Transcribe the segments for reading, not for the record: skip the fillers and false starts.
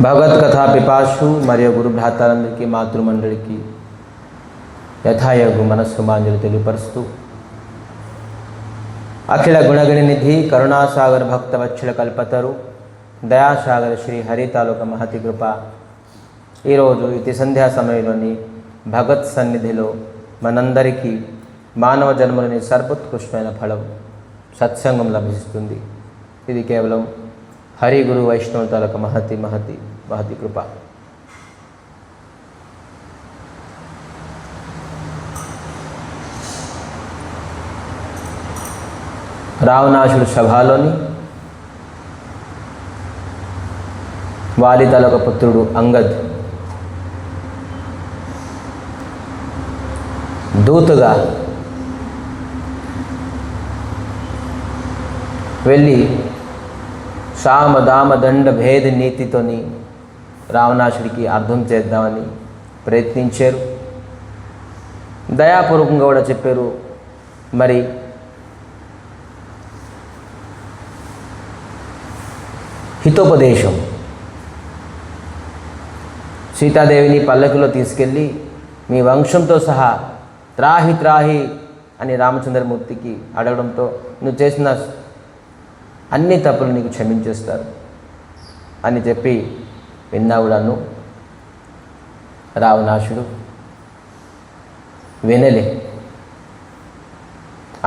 భగవత్కథా పిపాసు మరియు గురు భ్రాతాలందరికీ మాతృమండలికి యథాయోగు మనస్సుమాంజలి తెలియపరుస్తూ అఖిల గుణగణి నిధి కరుణాసాగర్ భక్త వత్సల కల్పతరు దయాసాగర్ శ్రీ హరితాలోక మహతి కృప ఈరోజు ఇతి సంధ్యా సమయంలోని భగవత్ సన్నిధిలో మనందరికీ మానవ జన్మలోని సర్వోత్కృష్టమైన ఫలం సత్సంగం లభిస్తుంది. ఇది కేవలం హరి గురు వైష్ణవ తాలూక మహతి మహతి మహతి కృప. రావణాసుడు సభలోని వాలి తాలూక పుత్రుడు అంగద్ దూతగా వెళ్ళి సామ దామ దండ భేద నీతితోని రావణాసుడికి అర్థం చేద్దామని ప్రయత్నించారు. దయాపూర్వకంగా కూడా చెప్పారు. మరి హితోపదేశం, సీతాదేవిని పల్లకిలో తీసుకెళ్ళి మీ వంశంతో సహా త్రాహి త్రాహి అని రామచంద్రమూర్తికి అడగడంతో నువ్వు చేసిన అన్ని తప్పులు నీకు క్షమించేస్తారు అని చెప్పి విన్నావుడాను. రావణాసుడు వినలే,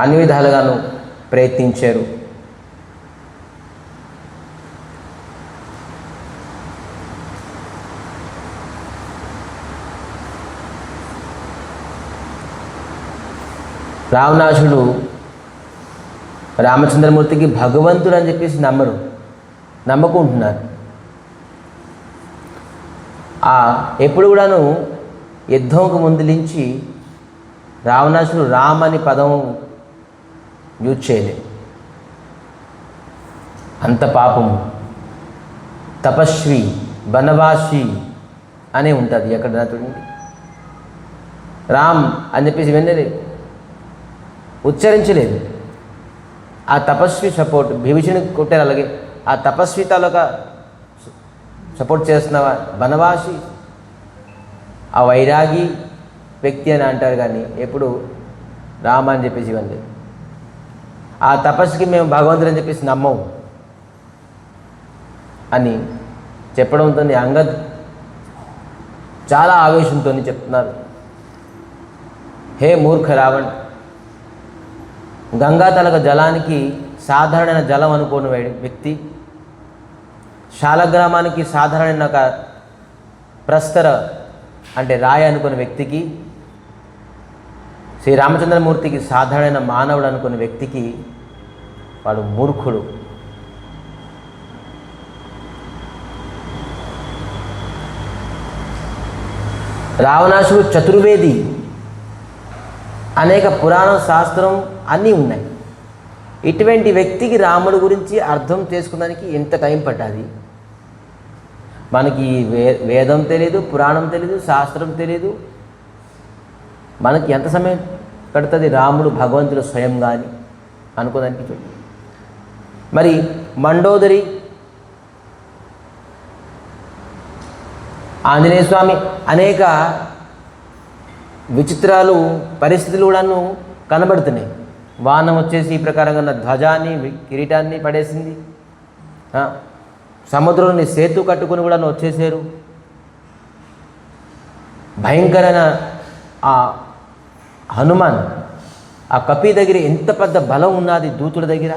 అన్ని విధాలుగాను ప్రయత్నించారు. రావణాసుడు రామచంద్రమూర్తికి భగవంతుడు అని చెప్పేసి నమ్మకుంటున్నారు. ఎప్పుడు కూడాను యుద్ధంకు ముందు నుంచి రావణాసుడు రామ్ అని పదం యూజ్ చేయలేదు. అంత పాపము, తపస్వి, వనవాసి అనే ఉంటుంది. ఎక్కడ చూడండి, రామ్ అని చెప్పేసి వినలేదు, ఉచ్చరించలేదు. ఆ తపస్వి సపోర్ట్ భీభీషణి కొట్టారు. అలాగే ఆ తపస్వి తాలూకా సపోర్ట్ చేస్తున్నావా, వనవాసి, ఆ వైరాగి వ్యక్తి అని అంటారు. కానీ ఎప్పుడు రామ అని చెప్పేసి ఇవ్వండి. ఆ తపస్సుకి మేము భగవంతుడు అని చెప్పేసి నమ్మవు అని చెప్పడంతో అంగద్ చాలా ఆవేశంతో చెప్తున్నారు, హే మూర్ఖ రావణ్, గంగా తలక జలానికి సాధారణ జలం అనుకోని వ్యక్తి, శాలగ్రామానికి సాధారణ ఒక ప్రస్తర అంటే రాయి అనుకున్న వ్యక్తికి, శ్రీరామచంద్రమూర్తికి సాధారణ మానవుడు అనుకున్న వ్యక్తికి వాడు మూర్ఖుడు. రావణాసుడు చతుర్వేది, అనేక పురాణ శాస్త్రం అన్నీ ఉన్నాయి. ఇటువంటి వ్యక్తికి రాముడి గురించి అర్థం చేసుకున్నానికి ఎంత టైం పట్టాది? మనకి వేదం తెలీదు, పురాణం తెలీదు, శాస్త్రం తెలీదు. మనకి ఎంత సమయం పడుతుంది రాముడు భగవంతుడు స్వయంగా అని అనుకోదానికి? చూడండి, మరి మండోదరి ఆంజనేయ స్వామి అనేక విచిత్రాలు పరిస్థితులు కూడాను కనబడుతున్నాయి. వానం వచ్చేసి ఈ ప్రకారంగా ఉన్న ధ్వజాన్ని కిరీటాన్ని పడేసింది. సముద్రంలోని సేతు కట్టుకుని కూడా వచ్చేసారు. భయంకరమైన ఆ హనుమాన్, ఆ కపి దగ్గర ఎంత పెద్ద బలం ఉన్నది దూతుల దగ్గర.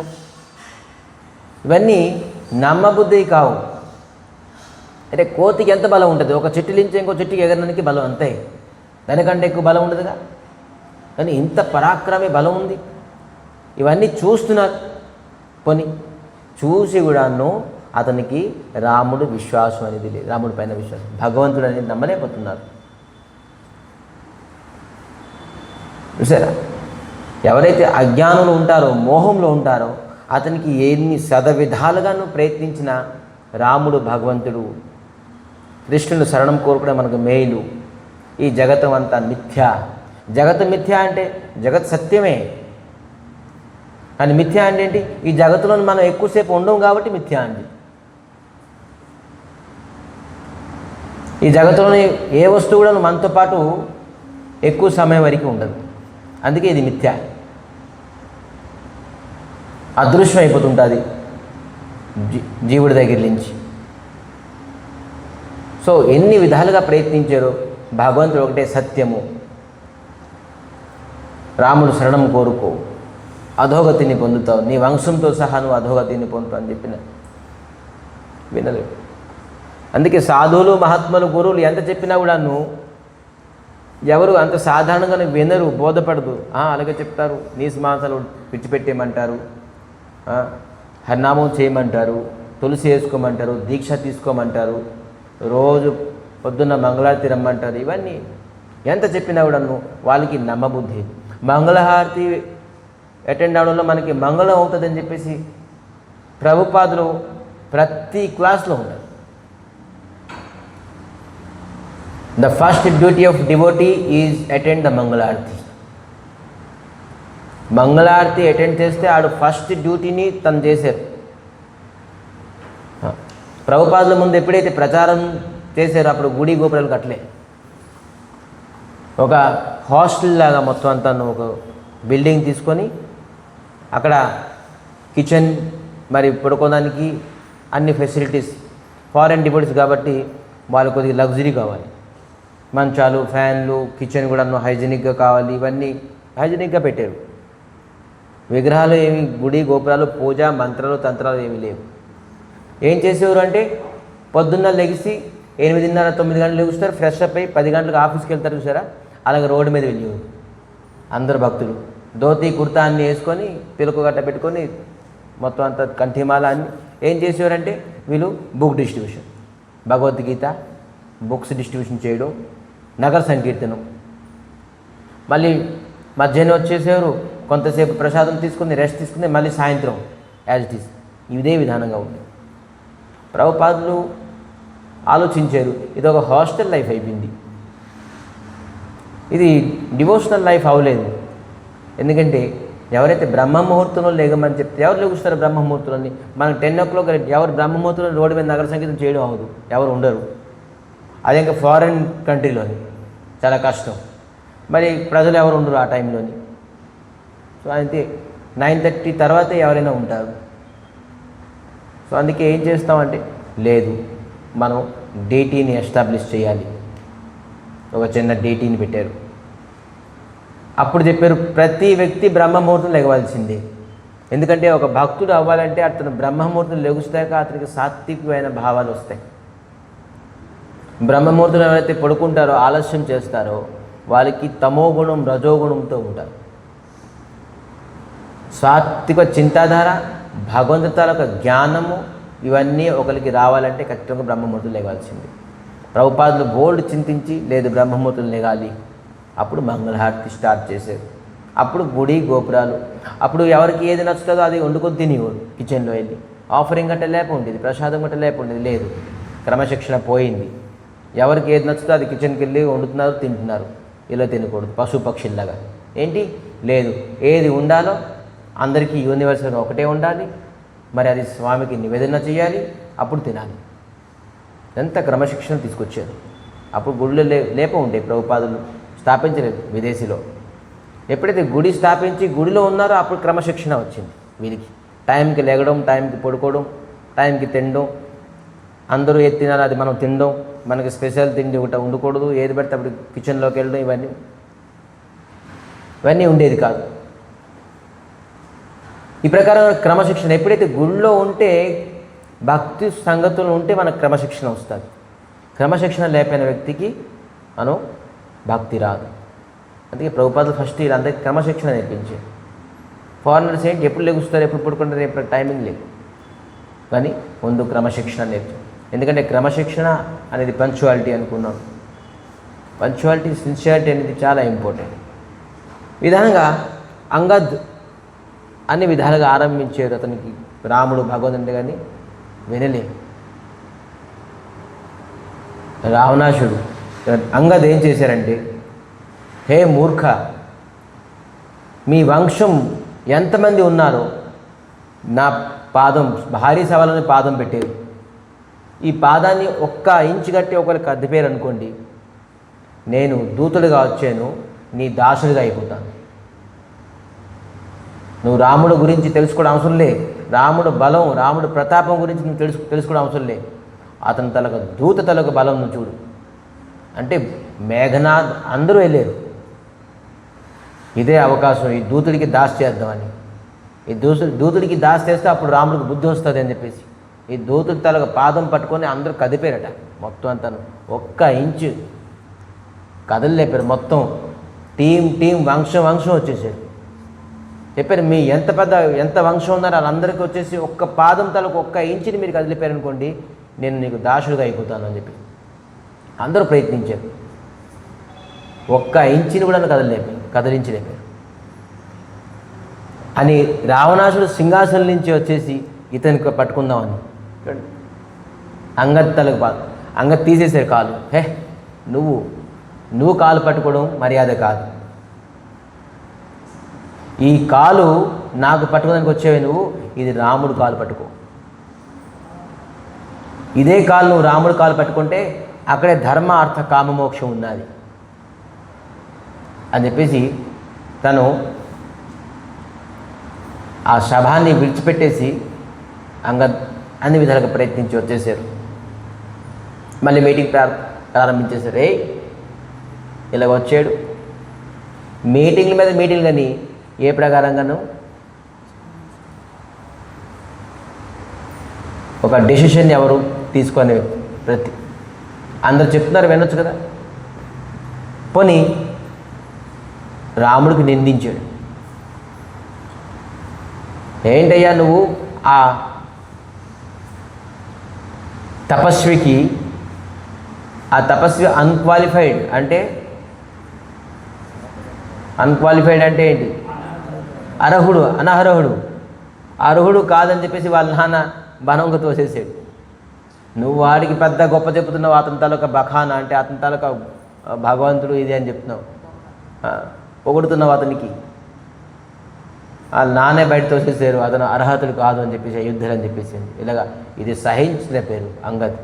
ఇవన్నీ నమ్మబుద్ధి కావు. అంటే కోతికి ఎంత బలం ఉంటుంది? ఒక చెట్టు నుంచి ఇంకో చెట్టుకి ఎగరడానికి బలం అంతే, దానికంటే ఎక్కువ బలం ఉండదుగా. కానీ ఇంత పరాక్రమే బలం ఉంది. ఇవన్నీ చూస్తున్నారు. పోనీ చూసి కూడాను అతనికి రాముడు విశ్వాసం అనేది లేదు, రాముడి పైన విశ్వాసం, భగవంతుడు అనేది నమ్మలేకపోతున్నారు. చూసారా, ఎవరైతే అజ్ఞానంలో ఉంటారో, మోహంలో ఉంటారో, అతనికి ఎన్ని శతవిధాలుగాను ప్రయత్నించిన రాముడు భగవంతుడు కృష్ణుడు శరణం కోరుకునే మనకు మేలు. ఈ జగతం అంతా మిథ్య. జగత్ మిథ్య అంటే జగత్ సత్యమే, కానీ మిథ్య అంటే ఏంటి? ఈ జగత్తులో మనం ఎక్కువసేపు ఉండవు కాబట్టి మిథ్య అండి. ఈ జగత్తులోని ఏ వస్తువు కూడా మనతో పాటు ఎక్కువ సమయం వరకు ఉండదు. అందుకే ఇది మిథ్య, అదృశ్యం అయిపోతుంటుంది జీవుడి దగ్గర నుంచి. సో ఎన్ని విధాలుగా ప్రయత్నించారో భగవంతుడు ఒకటే సత్యము, రాముడు శరణం కోరుకో, అధోగతిని పొందుతావు, నీ వంశంతో సహా నువ్వు అధోగతిని పొందుతావు అని చెప్పిన వినలేవు. అందుకే సాధువులు మహాత్ములు గురువులు ఎంత చెప్పినా కూడా ఎవరు అంత సాధారణంగానే వినరు, బోధపడదు. అలాగే చెప్తారు, నీసు మాంసాలు విడిచిపెట్టేయమంటారు, హరినామం చేయమంటారు, తులసి వేసుకోమంటారు, దీక్ష తీసుకోమంటారు, రోజు పొద్దున్న మంగళారతి రమ్మంటారు. ఇవన్నీ ఎంత చెప్పినా కూడా వాళ్ళకి నమ్మబుద్ధి. మంగళహారతి అటెండ్ అవడంలో మనకి మంగళం అవుతుందని చెప్పేసి ప్రభుపాదులు ప్రతి క్లాస్లో ఉంటారు. The first duty of devotee is attend the mangalarati. మంగళారతి అటెండ్ చేస్తే ఆడు ఫస్ట్ డ్యూటీని తను చేశారు. ప్రభుపాదుల ముందు ఎప్పుడైతే ప్రచారం చేశారో అప్పుడు గుడి గోపురాలు కట్టలే, ఒక హాస్టల్ లాగా మొత్తం అంతా ఒక బిల్డింగ్ తీసుకొని అక్కడ కిచెన్ మరి పడుకోవడానికి అన్ని ఫెసిలిటీస్. ఫారెన్ డివోటీస్ కాబట్టి వాళ్ళు కొద్దిగా లగ్జరీ కావాలి, మంచాలు, ఫ్యాన్లు, కిచెన్ కూడా హైజీనిక్గా కావాలి. ఇవన్నీ హైజీనిక్గా పెట్టారు. విగ్రహాలు ఏమి, గుడి గోపురాలు, పూజ మంత్రాలు తంత్రాలు ఏమీ లేవు. ఏం చేసేవారు అంటే పొద్దున్న లెగిసి 8:30 9 గంటలు లెగుస్తారు, ఫ్రెష్ అప్ అయ్యి 10 గంటలకు ఆఫీస్కి వెళ్తారు చూసారా, అలాగే రోడ్డు మీద వెళ్ళేవారు అందరు భక్తులు. ధోతి కుర్తా అన్నీ వేసుకొని పిలుకు గట్ట పెట్టుకొని మొత్తం అంతా కంఠిమాల అన్ని ఏం చేసేవారంటే వీళ్ళు book distribution, Bhagavad Gita books distribution చేయడం, నగర సంకీర్తనం. మళ్ళీ మధ్యాహ్నం వచ్చేసేవారు, కొంతసేపు ప్రసాదం తీసుకుని రెస్ట్ తీసుకుని మళ్ళీ సాయంత్రం యాజ్ ఇట్ ఈస్ ఇదే విధానంగా ఉంది. ప్రభుపాదులు ఆలోచించారు, ఇది ఒక హాస్టల్ లైఫ్ అయిపోయింది, ఇది డివోషనల్ లైఫ్ అవ్వలేదు. ఎందుకంటే ఎవరైతే బ్రహ్మముహూర్తంలో లేగమని చెప్తే ఎవరు లెగుస్తారు బ్రహ్మముహూర్తంలోని? మనకు 10 o'clock ఎవరు బ్రహ్మముహూర్తంలో రోడ్డు మీద నగర సంగీతం చేయడం అవ్వదు, ఎవరు ఉండరు. అదే ఇంకా ఫారెన్ కంట్రీలోని చాలా కష్టం, మరి ప్రజలు ఎవరు ఉండరు ఆ టైంలోని. సో అయితే 9:30 తర్వాతే ఎవరైనా ఉంటారు. సో అందుకే ఏం చేస్తామంటే లేదు, మనం డేటీని ఎస్టాబ్లిష్ చేయాలి. ఒక చిన్న డేటీని పెట్టారు. అప్పుడు చెప్పారు ప్రతి వ్యక్తి బ్రహ్మముహూర్తం లెగవలసిందే. ఎందుకంటే ఒక భక్తుడు అవ్వాలంటే అతను బ్రహ్మముహూర్తం లెగుస్తాక అతనికి సాత్వికమైన భావాలు వస్తాయి. బ్రహ్మముహూర్తం ఎవరైతే పడుకుంటారో, ఆలస్యం చేస్తారో వాళ్ళకి తమోగుణం రజోగుణంతో ఉంటారు. సాత్విక చింతాధార, భగవంతుడి తాలూకా జ్ఞానము ఇవన్నీ ఒకరికి రావాలంటే ఖచ్చితంగా బ్రహ్మముహూర్తం లేగాల్సింది. ప్రభుపాదులు బోల్డ్ చింతించి లేదు బ్రహ్మముహూర్తం లేగాలి. అప్పుడు మంగళహారతి స్టార్ట్ చేశారు. అప్పుడు గుడి గోపురాలు, అప్పుడు ఎవరికి ఏది నచ్చుతుందో అది వండుకొని తినేవాడు. కిచెన్లో వెళ్ళి ఆఫరింగ్ గట్ట లేప ఉండేది, ప్రసాదం గట్ట లేప ఉండేది, లేదు. క్రమశిక్షణ పోయింది. ఎవరికి ఏది నచ్చుతో అది కిచెన్కి వెళ్ళి వండుతున్నారు, తింటున్నారు. ఇలా తినకూడదు, పశుపక్షుల్లాగా. ఏంటి లేదు, ఏది ఉండాలో అందరికీ యూనివర్సల్గా ఒకటే ఉండాలి, మరి అది స్వామికి నివేదన చేయాలి, అప్పుడు తినాలి. ఎంత క్రమశిక్షణ తీసుకొచ్చారు. అప్పుడు గుడిలో లేప ఉండే ప్రభుపాదులు స్థాపించలేదు విదేశీలో. ఎప్పుడైతే గుడి స్థాపించి గుడిలో ఉన్నారో అప్పుడు క్రమశిక్షణ వచ్చింది వీరికి. టైంకి లేగడం, టైంకి పడుకోవడం, టైంకి తినడం, అందరూ ఏది తినాలి అది మనం తినడం, మనకి స్పెషల్ తిండి ఒకటి ఉండకూడదు, ఏది పడితే అప్పుడు కిచెన్లోకి వెళ్ళడం, ఇవన్నీ ఉండేది కాదు. ఈ ప్రకారం క్రమశిక్షణ ఎప్పుడైతే గుడిలో ఉంటే, భక్తి సంగతులు ఉంటే మనకు క్రమశిక్షణ వస్తుంది. క్రమశిక్షణ లేకపోయిన వ్యక్తికి మనం భక్తి రాదు. అందుకే ప్రభుపాదులు ఫస్ట్ వీళ్ళందరికీ క్రమశిక్షణ నేర్పించారు. ఫారినర్స్ ఏంటి ఎప్పుడు లెగుస్తారు, ఎప్పుడు పడుకుంటారు, ఎప్పుడు టైమింగ్ లేదు, కానీ ముందు క్రమశిక్షణ నేర్పించారు. ఎందుకంటే క్రమశిక్షణ అనేది పంక్చువాలిటీ అనుకున్నాం. పంక్చువాలిటీ, సిన్సియారిటీ అనేది చాలా ఇంపార్టెంట్. విధంగా అంగద్ అన్ని విధాలుగా ఆరంభించారు. అతనికి రాముడు భగవంతుడు కానీ వినలే. రావణాసుడు అంగద్ ఏం చేశారంటే, హే మూర్ఖ, మీ వంశం ఎంతమంది ఉన్నారో నా పాదం భారీ సవాలని పాదం పెట్టేది. ఈ పాదాన్ని ఒక్క ఇంచు కట్టి ఒకరికి అద్దెపేరు అనుకోండి, నేను దూతుడిగా వచ్చాను, నీ దాసుడిగా అయిపోతాను. నువ్వు రాముడు గురించి తెలుసుకోవడం అవసరం లే, రాముడు బలం, రాముడు ప్రతాపం గురించి నువ్వు తెలుసుకోవడం అవసరం లే. అతని తలకు దూత తలకు బలం నువ్వు చూడు అంటే మేఘనాథ్ అందరూ వెళ్ళారు. ఇదే అవకాశం, ఈ దూతుడికి దాస్ చేద్దామని. ఈ దూతుడికి దాస్ చేస్తే అప్పుడు రాముడికి బుద్ధి వస్తుంది అని చెప్పేసి ఈ దూతుడి తలకు పాదం పట్టుకొని అందరూ కదిపారట. మొత్తం అంతాను ఒక్క ఇంచు కదలలేపారు. మొత్తం టీం వంశం వచ్చేసారు. చెప్పారు, మీ ఎంత వంశం ఉన్నారో వాళ్ళందరికీ వచ్చేసి ఒక్క పాదం తలకు ఒక్క ఇంచుని మీరు కదిలిపారనుకోండి, నేను నీకు దాసుడిగా అయిపోతాను అని చెప్పి అందరూ ప్రయత్నించారు. ఒక్క ఇంచుని కూడా కదిలించలేపారు అని రావణాసుడు సింహాసనం నుంచి వచ్చేసి ఇతనికి పట్టుకుందామని అంగద్ తలకు అంగద్ తీసేశారు కాలు. నువ్వు కాలు పట్టుకోవడం మర్యాద కాదు. ఈ కాలు నాకు పట్టుకోవడానికి వచ్చేవి నువ్వు, ఇది రాముడు కాలు పట్టుకో. ఇదే కాలు నువ్వు రాముడు కాలు పట్టుకుంటే అక్కడే ధర్మ అర్థ కామమోక్షం ఉన్నది అని చెప్పేసి తను ఆ శభాన్ని విడిచిపెట్టేసి అంగద్ అన్ని విధాలుగా ప్రయత్నించి వచ్చేసారు. మళ్ళీ మీటింగ్ ప్రారంభించేశారు. ఇలా వచ్చాడు, మీటింగ్ల మీద మీటింగ్ కానీ ఏ ప్రకారంగానూ ఒక డెసిషన్ ఎవరు తీసుకునే అందరు చెప్తున్నారు వినొచ్చు కదా. పోనీ రాముడికి నిందించాడు. ఏంటయ్యా నువ్వు ఆ తపస్వి అన్క్వాలిఫైడ్ అంటే ఏంటి? అర్హుడు కాదని చెప్పేసి వాళ్ళ నాన్న బనంగా తోసేసాడు. నువ్వు వాడికి పెద్ద గొప్ప చెప్తున్నావు, అతని తాలూకా బఖానా అంటే అతని తాలూకా భగవంతుడు ఇది అని చెప్తున్నావు, పొగుడుతున్నావు అతనికి. వాళ్ళ నాన్నే బయట తోసేసారు, అతను అర్హతలు కాదు అని చెప్పేసి అయోధ్యలు అని చెప్పేసి ఇలాగా ఇది సహించిన పేరు అంగద్.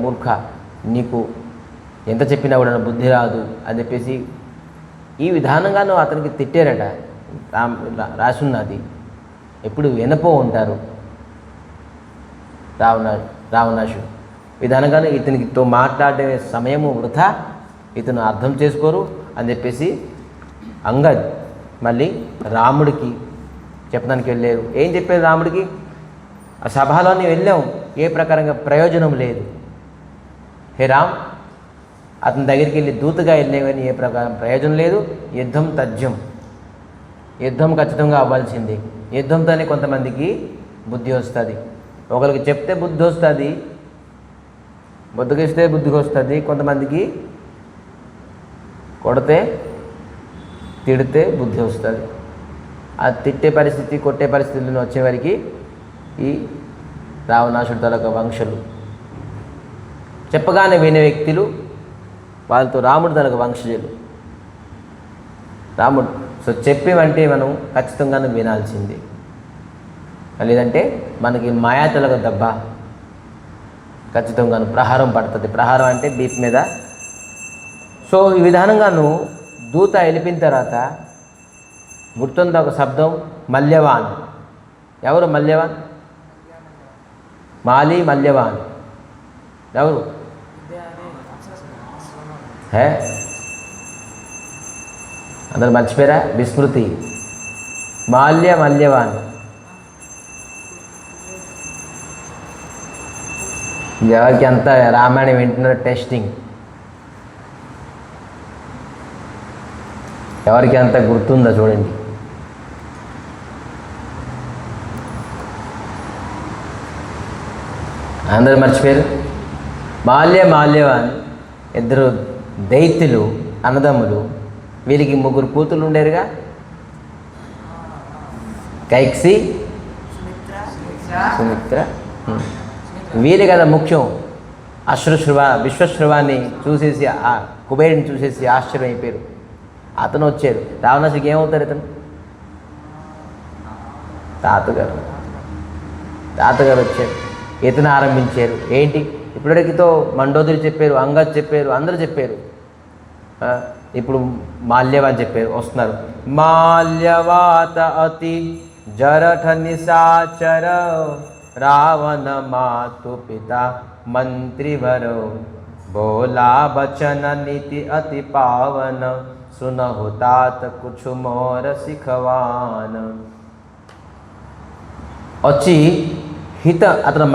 మూర్ఖ, నీకు ఎంత చెప్పినా కూడా బుద్ధి రాదు అని చెప్పేసి ఈ విధానంగా నువ్వు అతనికి తిట్టారట. రాసున్నది ఎప్పుడు వినపో ఉంటారు రావణాసుడు విధానంగానే ఇతనితో మాట్లాడే సమయము వృథా, ఇతను అర్థం చేసుకోరు అని చెప్పేసి అంగద్ మళ్ళీ రాముడికి చెప్పడానికి వెళ్ళారు. ఏం చెప్పారు రాముడికి? ఆ సభలోని వెళ్ళాం, ఏ ప్రకారంగా ప్రయోజనం లేదు. హే రామ్, అతని దగ్గరికి వెళ్ళి దూతగా వెళ్ళేవని ఏ ప్రకారం ప్రయోజనం లేదు. యుద్ధం తథ్యం, యుద్ధం ఖచ్చితంగా అవ్వాల్సింది. యుద్ధంతోనే కొంతమందికి బుద్ధి వస్తుంది. ఒకరికి చెప్తే బుద్ధి వస్తుంది, బుద్ధికిస్తే బుద్ధికి వస్తుంది. కొంతమందికి కొడితే తిడితే బుద్ధి వస్తుంది. ఆ తిట్టే పరిస్థితి కొట్టే పరిస్థితులను వచ్చేవారికి ఈ రావణాసుడి తాలూకా వంశులు చెప్పగానే వినే వ్యక్తులు, వాళ్ళతో రాముడి తాలూకా వంశజులు. రాముడు చెప్పేవంటే మనం ఖచ్చితంగానే వినాల్సింది, లేదంటే మనకి మాయా తాలూకా దెబ్బ ఖచ్చితంగాను ప్రహారం పడుతుంది. ప్రహారం అంటే బీప్ మీద. సో ఈ విధానంగాను దూత వెళ్ళిపోయిన తర్వాత గుర్తుందా ఒక శబ్దం, మల్యవాన్. ఎవరు మల్యవాన్? మల్యవాన్ ఎవరు? అందరు మర్చిపోయారా? విస్మృతి. మల్యవాన్ ఎవరికి అంత రామాయణం వింటున్నారు టెస్టింగ్, ఎవరికి అంత గుర్తుందో చూడండి. అందరూ మర్చిపోయారు. మాల్యవాన్ ఇద్దరు దైత్యులు, అన్నదమ్ములు. వీరికి 3 కూతుళ్ళు ఉండేరుగా, కైక్సి, సుమిత్ర. వీరే కదా ముఖ్యం. విశ్వశ్రువాన్ని చూసేసి, ఆ కుబేరుని చూసేసి ఆశ్చర్యం అయిపోయారు. అతను వచ్చారు. రావణాసుడికి ఏమవుతారు? ఇతను తాతగారు వచ్చారు. ఇతను ఆరంభించారు. ఏంటి ఇప్పటివరకుతో మండోదరి చెప్పారు, అంగద్ చెప్పారు, అందరూ చెప్పారు. ఇప్పుడు మాల్యవాన్ చెప్పారు, వస్తున్నారు. మాల్యవాత అతి జరఠ నిశాచర రావణ మాతు పిత మంత్రివర बोला बचन नीति अति पावन सुनहु तात कुछ मोर सिखवान. వచ్చి హిత అతను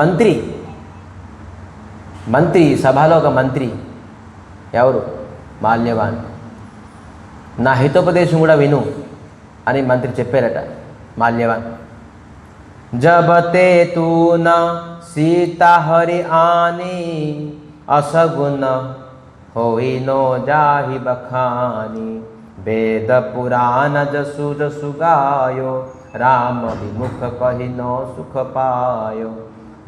మంత్రి సభలో ఒక మంత్రి ఎవరు? మాల్యవాన్. నా హితోపదేశం కూడా విను అని మంత్రి చెప్పారట మాల్యవాన్. జబతే తూ న సీతా హరి ఆని असगुन होई नो जाहि बखानी वेद पुराण जसु जसु गायो राम विमुख कहि नो सुख पायो.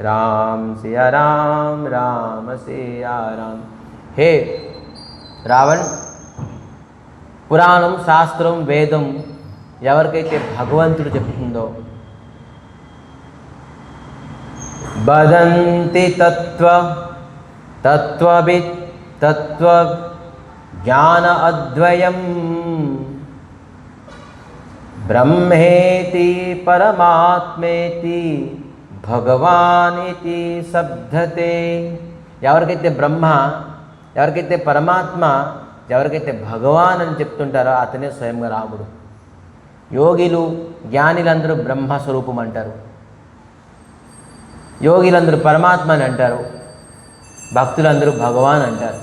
राम सिया राम राम सिया राम. हे రావణ్, పురాణం శాస్త్రం వేదం ఎవరికైతే భగవంతుడు చెప్తుందో వదంతి తత్వవిత్ తత్వ జ్ఞాన అద్వయం బ్రహ్మేతి పరమాత్మేతి భగవానితి శబ్దతే. ఎవరికైతే బ్రహ్మ, ఎవరికైతే పరమాత్మ, ఎవరికైతే భగవాన్ అని చెప్తుంటారో అతనే స్వయంగా రాముడు. యోగిలు జ్ఞానిలందరూ బ్రహ్మస్వరూపం అంటారు, యోగిలందరూ పరమాత్మ అని అంటారు, భక్తులందరూ భగవాన్ అంటారు.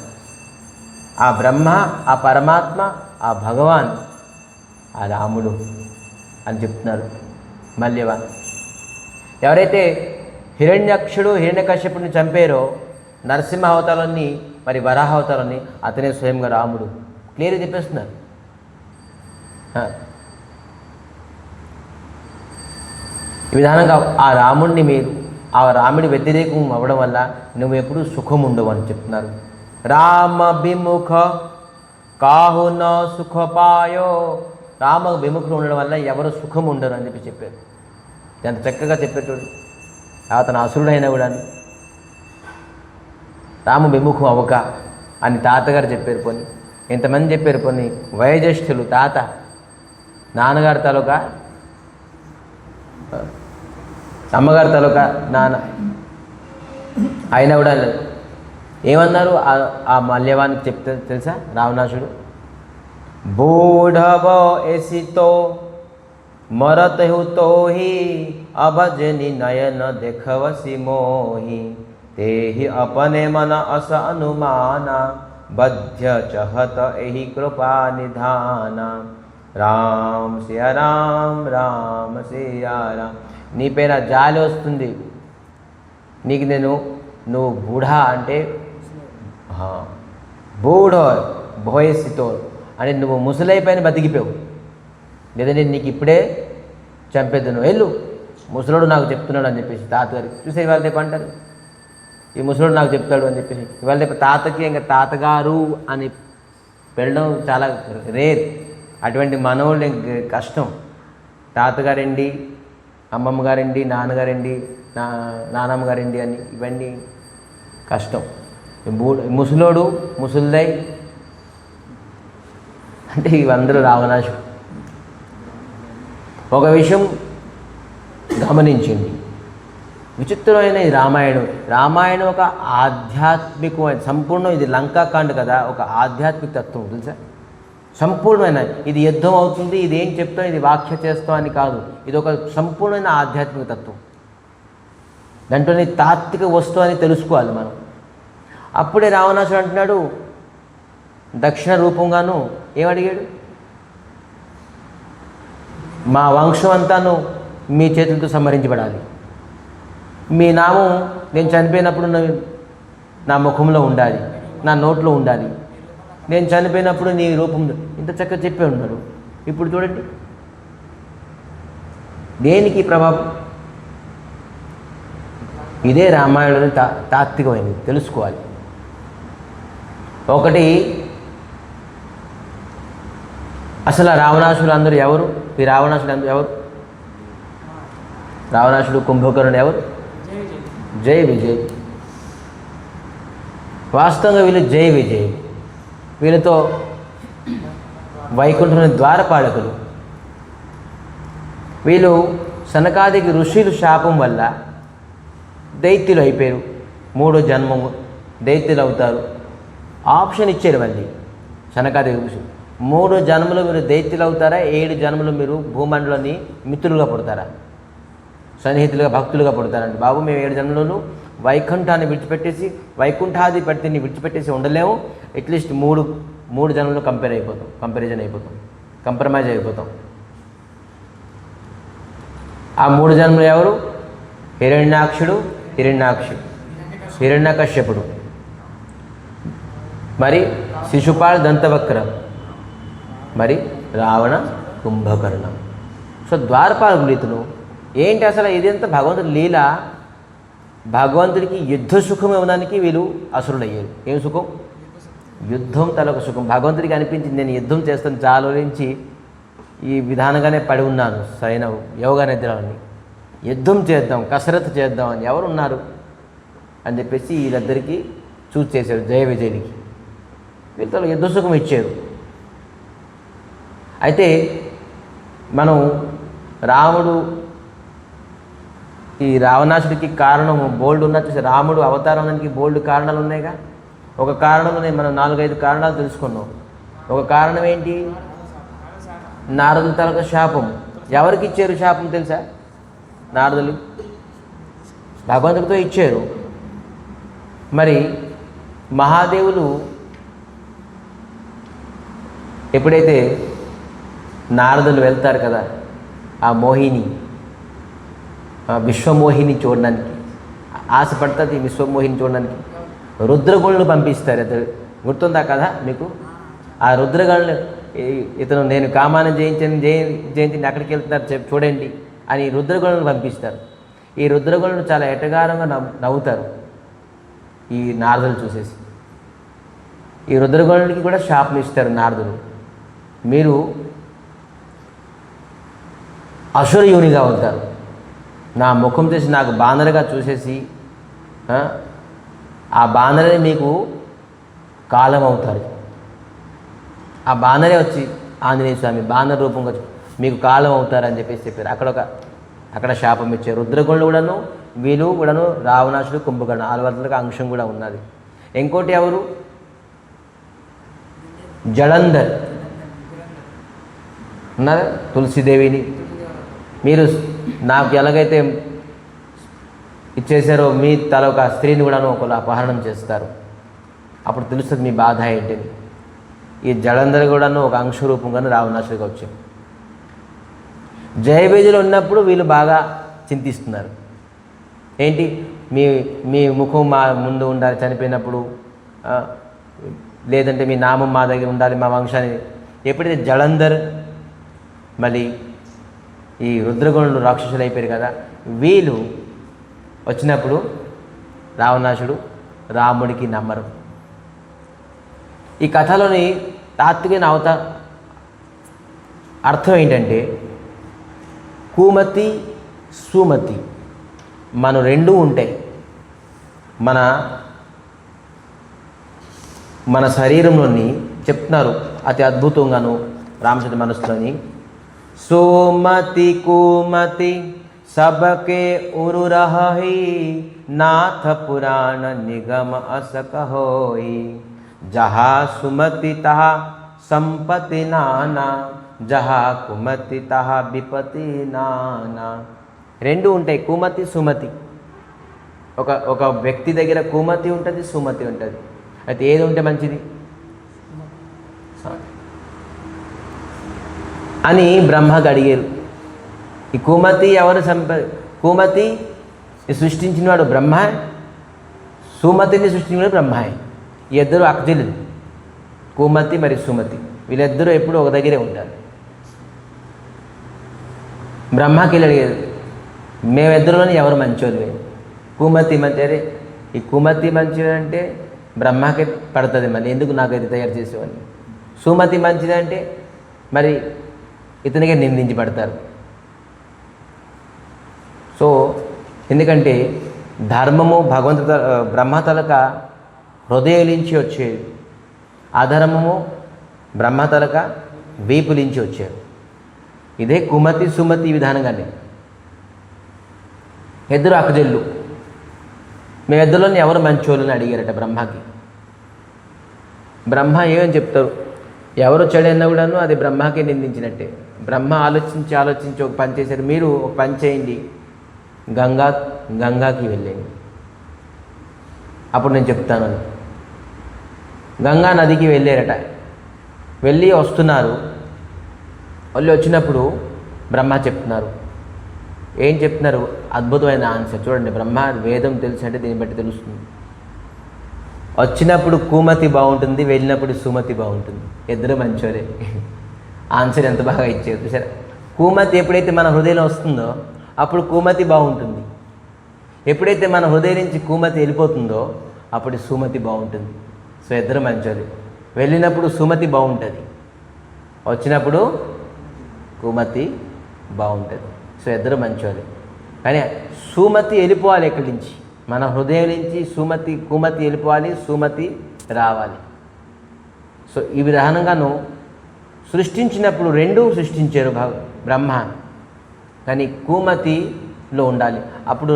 ఆ బ్రహ్మ, ఆ పరమాత్మ, ఆ భగవాన్, ఆ రాముడు అని చెప్తున్నారు మల్యవాన్. ఎవరైతే హిరణ్యక్షుడు హిరణ్యకశ్యపుడిని చంపారో నరసింహ అవతారాన్ని, మరి వరాహ అవతారాన్ని, అతనే స్వయంగా రాముడు. క్లియర్గా చెప్పేస్తున్నారు. ఈ విధానంగా ఆ రాముడిని మీరు, ఆ రాముడి వ్యతిరేకం అవ్వడం వల్ల నువ్వు ఎప్పుడు సుఖం ఉండవు అని చెప్తున్నారు. రామ విముఖ కాహున సుఖపాయో. రామ విముఖులు ఉండడం వల్ల ఎవరు సుఖం ఉండరు అని చెప్పారు. ఎంత చక్కగా చెప్పేటోడు. అతను అసురుడైనా కూడా రామ విముఖం అవక అని తాతగారు చెప్పారు. పోని ఎంతమంది చెప్పారు, పోని వయోజ్యేష్ఠులు, తాత, నాన్నగారు తాలూకా, అమ్మగారు తాలూకా నాన్న, అయినా కూడా ఏమన్నారు ఆ మల్యవానికి చెప్తే తెలుసా? రావణాసుడు బూఢవ ఎసితో మరత తోహి అభజని నయన देखवसी मोहि तेहि अपने मन अस अनुमान बध्य चहत एहि कृपा निधान. రామ్ సియా రామ్ రామ సియా రామ్. నీ పైన జాలి వస్తుంది. నీకు నువ్వు బూఢా అంటే బూఢో భోయసితో అంటే నువ్వు ముసలైపోయిన బతికిపోయావు, లేదంటే నీకు ఇప్పుడే చంపేద్దును, వెళ్ళు, ముసలోడు నాకు చెప్తున్నాడు అని చెప్పేసి తాతగారికి. చూసే ఇవాళ రేపు అంటారు, ఈ ముసలోడు నాకు చెప్తాడు అని చెప్పేసి. ఇవాళ రేపు తాతకి ఇంకా తాతగారు అని వెళ్ళడం చాలా రేర్. అటువంటి మనోళ్ళు కష్టం. తాతగారండి, అమ్మమ్మ గారండి, నాన్నగారండి, నానమ్మ గారండి అని ఇవన్నీ కష్టం. ముసలోడు, ముసలిదై అంటే ఇవందరూ రావణాసుడు. ఒక విషయం గమనించింది, విచిత్రమైన ఈ రామాయణం ఒక ఆధ్యాత్మికమైన సంపూర్ణం. ఇది లంకాకాండ కదా, ఒక ఆధ్యాత్మిక తత్వం తెలుసా, సంపూర్ణమైన. ఇది యుద్ధం అవుతుంది, ఇది ఏం చెప్తాం, ఇది వాక్య చేస్తాం అని కాదు, ఇది ఒక సంపూర్ణమైన ఆధ్యాత్మిక తత్వం. దాంట్లోని తాత్విక వస్తువు అని తెలుసుకోవాలి మనం. అప్పుడే రావణాసుడు అంటున్నాడు దక్షిణ రూపంగాను ఏమడిగాడు, మా వంశం అంతాను మీ చేతులతో సంహరించబడాలి, మీ నామం నేను చనిపోయినప్పుడు నా ముఖంలో ఉండాలి, నా నోట్లో ఉండాలి, నేను చనిపోయినప్పుడు నీ రూపం. ఇంత చక్కగా చెప్పే ఉన్నాడు. ఇప్పుడు చూడండి దేనికి ప్రభావం. ఇదే రామాయణంలో తాత్వికమైనది తెలుసుకోవాలి. ఒకటి అసలు రావణాసుడు అందరూ ఎవరు? ఈ రావణాసుడు అందరూ ఎవరు? రావణాసుడు, కుంభకర్ణుడు ఎవరు? జై విజయ్. వాస్తవంగా వీళ్ళు జై విజయ్. వీళ్ళతో వైకుంఠం ద్వారపాలకులు. వీళ్ళు సనకాదికి ఋషులు శాపం వల్ల దైత్యులు అయిపోయారు. 3వ జన్మము దైత్యులు అవుతారు. ఆప్షన్ ఇచ్చారు మళ్ళీ సనకాదికి ఋషులు. 3 జన్మలు మీరు దైత్యులు అవుతారా, 7 జన్మలు మీరు భూమండలని మిత్రులుగా పుడతారా, సన్నిహితులుగా భక్తులుగా పుడతారంటే, బాబు మేము 7 జన్మలను వైకుంఠాన్ని విడిచిపెట్టేసి వైకుంఠాధిపతిని విడిచిపెట్టేసి ఉండలేము. అట్లీస్ట్ 3 జన్మలు కంప్రమైజ్ అయిపోతాం. ఆ 3 జన్మలు ఎవరు? హిరణ్యకశ్యపుడు, మరి శిశుపాల్ దంతవక్ర, మరి రావణ కుంభకర్ణ. సో ద్వారపాలకులు ఇతను. ఏంటి అసలు ఇదంతా భగవంతుడి లీల. భగవంతుడికి యుద్ధ సుఖం ఇవ్వడానికి వీళ్ళు అసురులయ్యారు. ఏం సుఖం? యుద్ధం తలొక సుఖం. భగవంతుడికి అనిపించింది నేను యుద్ధం చేస్తాను చాలా నుంచి ఈ విధానంగానే పడి ఉన్నాను సరైన యోగా నిద్రని, యుద్ధం చేద్దాం, కసరత్తు చేద్దాం అని ఎవరున్నారు అని చెప్పేసి వీళ్ళిద్దరికీ చూస్ చేశారు. జయ విజయుడికి వీళ్ళతో యుద్ధ సుఖం ఇచ్చారు. అయితే మనం రాముడు ఈ రావణాసుడికి కారణం బోల్డ్ ఉన్నట్టు రాముడు అవతారానికి బోల్డ్ కారణాలు ఉన్నాయిగా. ఒక కారణం మనం 4-5 కారణాలు తెలుసుకున్నాం. ఒక కారణం ఏంటి? నారదుల తలక శాపం. ఎవరికి ఇచ్చారు శాపం తెలుసా? నారదులు భగవంతుడితో ఇచ్చారు. మరి మహాదేవులు ఎప్పుడైతే నారదులు వెళ్తారు కదా ఆ మోహిని, విశ్వమోహిని చూడడానికి ఆశపడుతుంది. విశ్వమోహిని చూడడానికి రుద్రగణులు పంపిస్తారు. గుర్తుందా కదా మీకు? ఆ రుద్రగణులు ఇతను నేను కామాన్ని జయించింది అక్కడికి వెళ్తున్నారు చూడండి అని రుద్రగణులు పంపిస్తారు. ఈ రుద్రగణులు చాలా ఎటగారంగా నవ్వుతారు ఈ నారదులు చూసేసి. ఈ రుద్రగణుడికి కూడా శాపం ఇస్తారు నారదులు. మీరు అసురయునిగా అవుతారు. నా ముఖం చేసి నాకు బానరుగా చూసేసి ఆ బానరే మీకు కాలం అవుతారు. ఆ బానరే వచ్చి ఆంజనేయ స్వామి బానర రూపంగా మీకు కాలం అవుతారని చెప్పేసి చెప్పారు. అక్కడ శాపం ఇచ్చారు. రుద్రగణులు కూడాను, వీళ్ళు కూడాను రావణాసుడు, కుంభకర్ణ ఆల్వర్తలకు అంశం కూడా ఉన్నది. ఇంకోటి ఎవరు? జలంధర్ ఉన్నారా? తులసిదేవిని మీరు నాకు ఎలాగైతే ఇచ్చేసారో మీ తల ఒక స్త్రీని కూడాను ఒకళ్ళు అపహరణం చేస్తారు. అప్పుడు తెలుస్తుంది మీ బాధ ఏంటిని. ఈ జలంధర్ కూడాను ఒక అంశ రూపంగానే రావణాసుడిగా వచ్చారు. జయబేజులు ఉన్నప్పుడు వీళ్ళు బాగా చింతిస్తున్నారు. ఏంటి మీ ముఖం మా ముందు ఉండాలి చనిపోయినప్పుడు, లేదంటే మీ నామం మా దగ్గర ఉండాలి మా వంశాన్ని. ఎప్పుడైతే జలంధర్ మళ్ళీ ఈ రుద్రగణులు రాక్షసులు అయిపోయారు కదా, వీళ్ళు వచ్చినప్పుడు రావణాసుడు రాముడికి నమ్మరు. ఈ కథలోని తాత్విక అర్థం ఏంటంటే కూమతి సుమతి మనం రెండూ ఉంటాయి. మన శరీరంలోని చెప్తున్నారు అతి అద్భుతంగాను రామచంద్ర మనసులోని. सोमति कुमति सबके उरु रही, नाथ पुराण निगम अस कहोई। जहाँ सुमति तहा संपत्ति नाना, जहाँ कुमति तहा विपत्ति नाना. రెండు ఉంటాయి కుమతి సుమతి. ఒక వ్యక్తి దగ్గర కుమతి ఉంటుంది, సుమతి ఉంటుంది. అయితే ఏది ఉంటే మంచిది అని బ్రహ్మకు అడిగారు. ఈ కుమతి ఎవరు కుమతి సృష్టించినవాడు బ్రహ్మ, సుమతిని సృష్టించినవాడు బ్రహ్మ. ఈ ఇద్దరు అక్జలు, కుమతి మరియు సుమతి. వీళ్ళిద్దరూ ఎప్పుడు ఒక దగ్గరే ఉంటారు. బ్రహ్మకి వెళ్ళి అడిగారు మేమిద్దరులోని ఎవరు మంచోళ్ళు? కుమతి మంచి. అరే ఈ కుమతి మంచిదంటే బ్రహ్మకి పడుతుంది, మళ్ళీ ఎందుకు నాకైతే తయారు చేసేవాడిని. సుమతి మంచిదంటే మరి ఇతనికే నిందించి పడతారు. సో ఎందుకంటే ధర్మము భగవంతుడు బ్రహ్మతలక హృదయలించి వచ్చేది, అధర్మము బ్రహ్మతలక వీపులించి వచ్చేది. ఇదే కుమతి సుమతి విధానంగానే. ఇద్దరు అక్కజెల్లు, మీ ఇద్దరిలోని ఎవరు మంచోళ్ళని అడిగారట బ్రహ్మకి. బ్రహ్మ ఏమని చెప్తారు, ఎవరు చెడన్నా కూడాను అది బ్రహ్మకే నిందించినట్టే. బ్రహ్మ ఆలోచించి ఒక పని చేశారు, మీరు ఒక పని చేయండి, గంగాకి వెళ్ళండి, అప్పుడు నేను చెప్తానని. గంగా నదికి వెళ్ళారట. వెళ్ళి వస్తున్నారు. వాళ్ళు వచ్చినప్పుడు బ్రహ్మ చెప్తున్నారు. ఏం చెప్తున్నారు? అద్భుతమైన ఆన్సర్ చూడండి. బ్రహ్మ వేదం తెలుసు అంటే దీన్ని బట్టి తెలుస్తుంది. వచ్చినప్పుడు కూమతి బాగుంటుంది, వెళ్ళినప్పుడు సుమతి బాగుంటుంది. ఇద్దరు మంచోరే. ఆన్సర్ ఎంత బాగా ఇచ్చారు చూసారా. కూమతి ఎప్పుడైతే మన హృదయంలో వస్తుందో అప్పుడు కూమతి బాగుంటుంది. ఎప్పుడైతే మన హృదయం నుంచి కూమతి వెళ్ళిపోతుందో అప్పుడు సుమతి బాగుంటుంది. సో ఇద్దరు మంచోరే. వెళ్ళినప్పుడు సుమతి బాగుంటుంది, వచ్చినప్పుడు కూమతి బాగుంటుంది. సో ఇద్దరు మంచోరే. కానీ సుమతి వెళ్ళిపోవాలి ఎక్కడి నుంచి, మన హృదయం నుంచి కూమతి వెళ్ళిపోవాలి, సుమతి రావాలి. సో ఈ విధానంగాను సృష్టించినప్పుడు రెండూ సృష్టించారు బ్రహ్మ, కానీ కూమతిలో ఉండాలి. అప్పుడు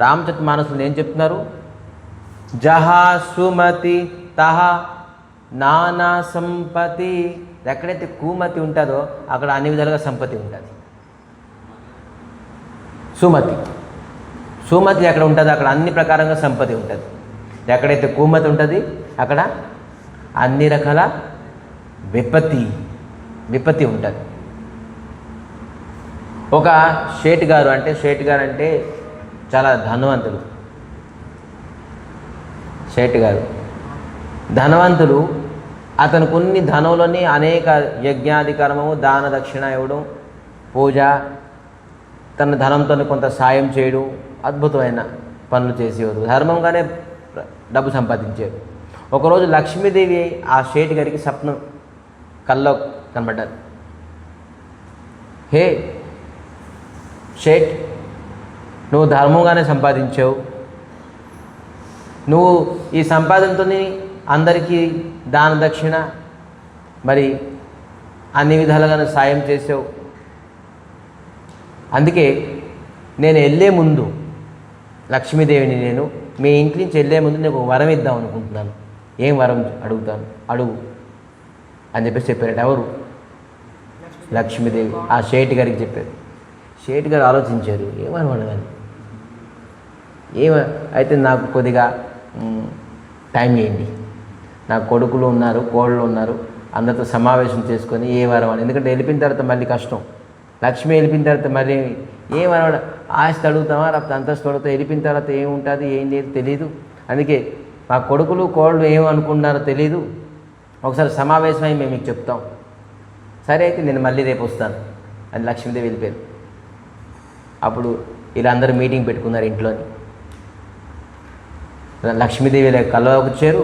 రామచరితమానసులు ఏం చెప్తున్నారు? జహా సుమతి తహ నానా సంపతి. ఎక్కడైతే కూమతి ఉంటుందో అక్కడ అన్ని విధాలుగా సంపత్తి ఉంటుంది. సుమతి ఎక్కడ ఉంటుంది అక్కడ అన్ని ప్రకారంగా సంపత్తి ఉంటుంది. ఎక్కడైతే కూమతి ఉంటుంది అక్కడ అన్ని రకాల విపత్తి ఉంటుంది. ఒక షేట్ గారు అంటే చాలా ధనవంతులు. షేట్ గారు ధనవంతులు. అతను కొన్ని ధనంలోని అనేక యజ్ఞాది కర్మము, దాన దక్షిణ ఇవ్వడం, పూజ, తన ధనంతో కొంత సాయం చేయడం, అద్భుతమైన పనులు చేసేవారు. ధర్మంగానే డబ్బు సంపాదించారు. ఒకరోజు లక్ష్మీదేవి ఆ షేట్ గారికి స్వప్నం కల్లో కనబడ్డారు. హే షేట్, నువ్వు ధర్మంగానే సంపాదించావు, నువ్వు ఈ సంపాదనతో అందరికీ దాన దక్షిణ మరి అన్ని విధాలుగానే సాయం చేసావు. అందుకే నేను వెళ్ళే ముందు లక్ష్మీదేవిని నేను మీ ఇంటి నుంచి వెళ్ళే ముందు నీకు ఒక వరం ఇద్దాం అనుకుంటున్నాను. ఏం వరం అడుగు అని చెప్పారట. ఎవరు? లక్ష్మీదేవి ఆ షేట్ గారికి చెప్పారు. షేట్ గారు ఆలోచించారు, ఏమని అడగాలి, అయితే నాకు కొద్దిగా టైం ఇవ్వండి, నా కొడుకులు ఉన్నారు, కోడళ్ళు ఉన్నారు, అందరితో సమావేశం చేసుకొని ఏ వరం అని. ఎందుకంటే వెళ్ళిపోయిన తర్వాత మళ్ళీ కష్టం. లక్ష్మి వెళ్ళిపోయిన తర్వాత మళ్ళీ ఏమన్నా ఆస్తి అడుగుతామా, లేకపోతే అంతస్తు అడుగుతా, వెళ్ళిపోయిన తర్వాత ఏముంటుంది ఏం లేదు తెలియదు. అందుకే మా కొడుకులు కోళ్ళు ఏమనుకుంటున్నారో తెలియదు, ఒకసారి సమావేశమై మేము మీకు చెప్తాం. సరే అయితే నేను మళ్ళీ రేపు వస్తాను అని లక్ష్మీదేవి వెళ్ళిపోయారు. అప్పుడు వీళ్ళందరూ మీటింగ్ పెట్టుకున్నారు ఇంట్లోని. లక్ష్మీదేవి కల్లోకి వచ్చారు.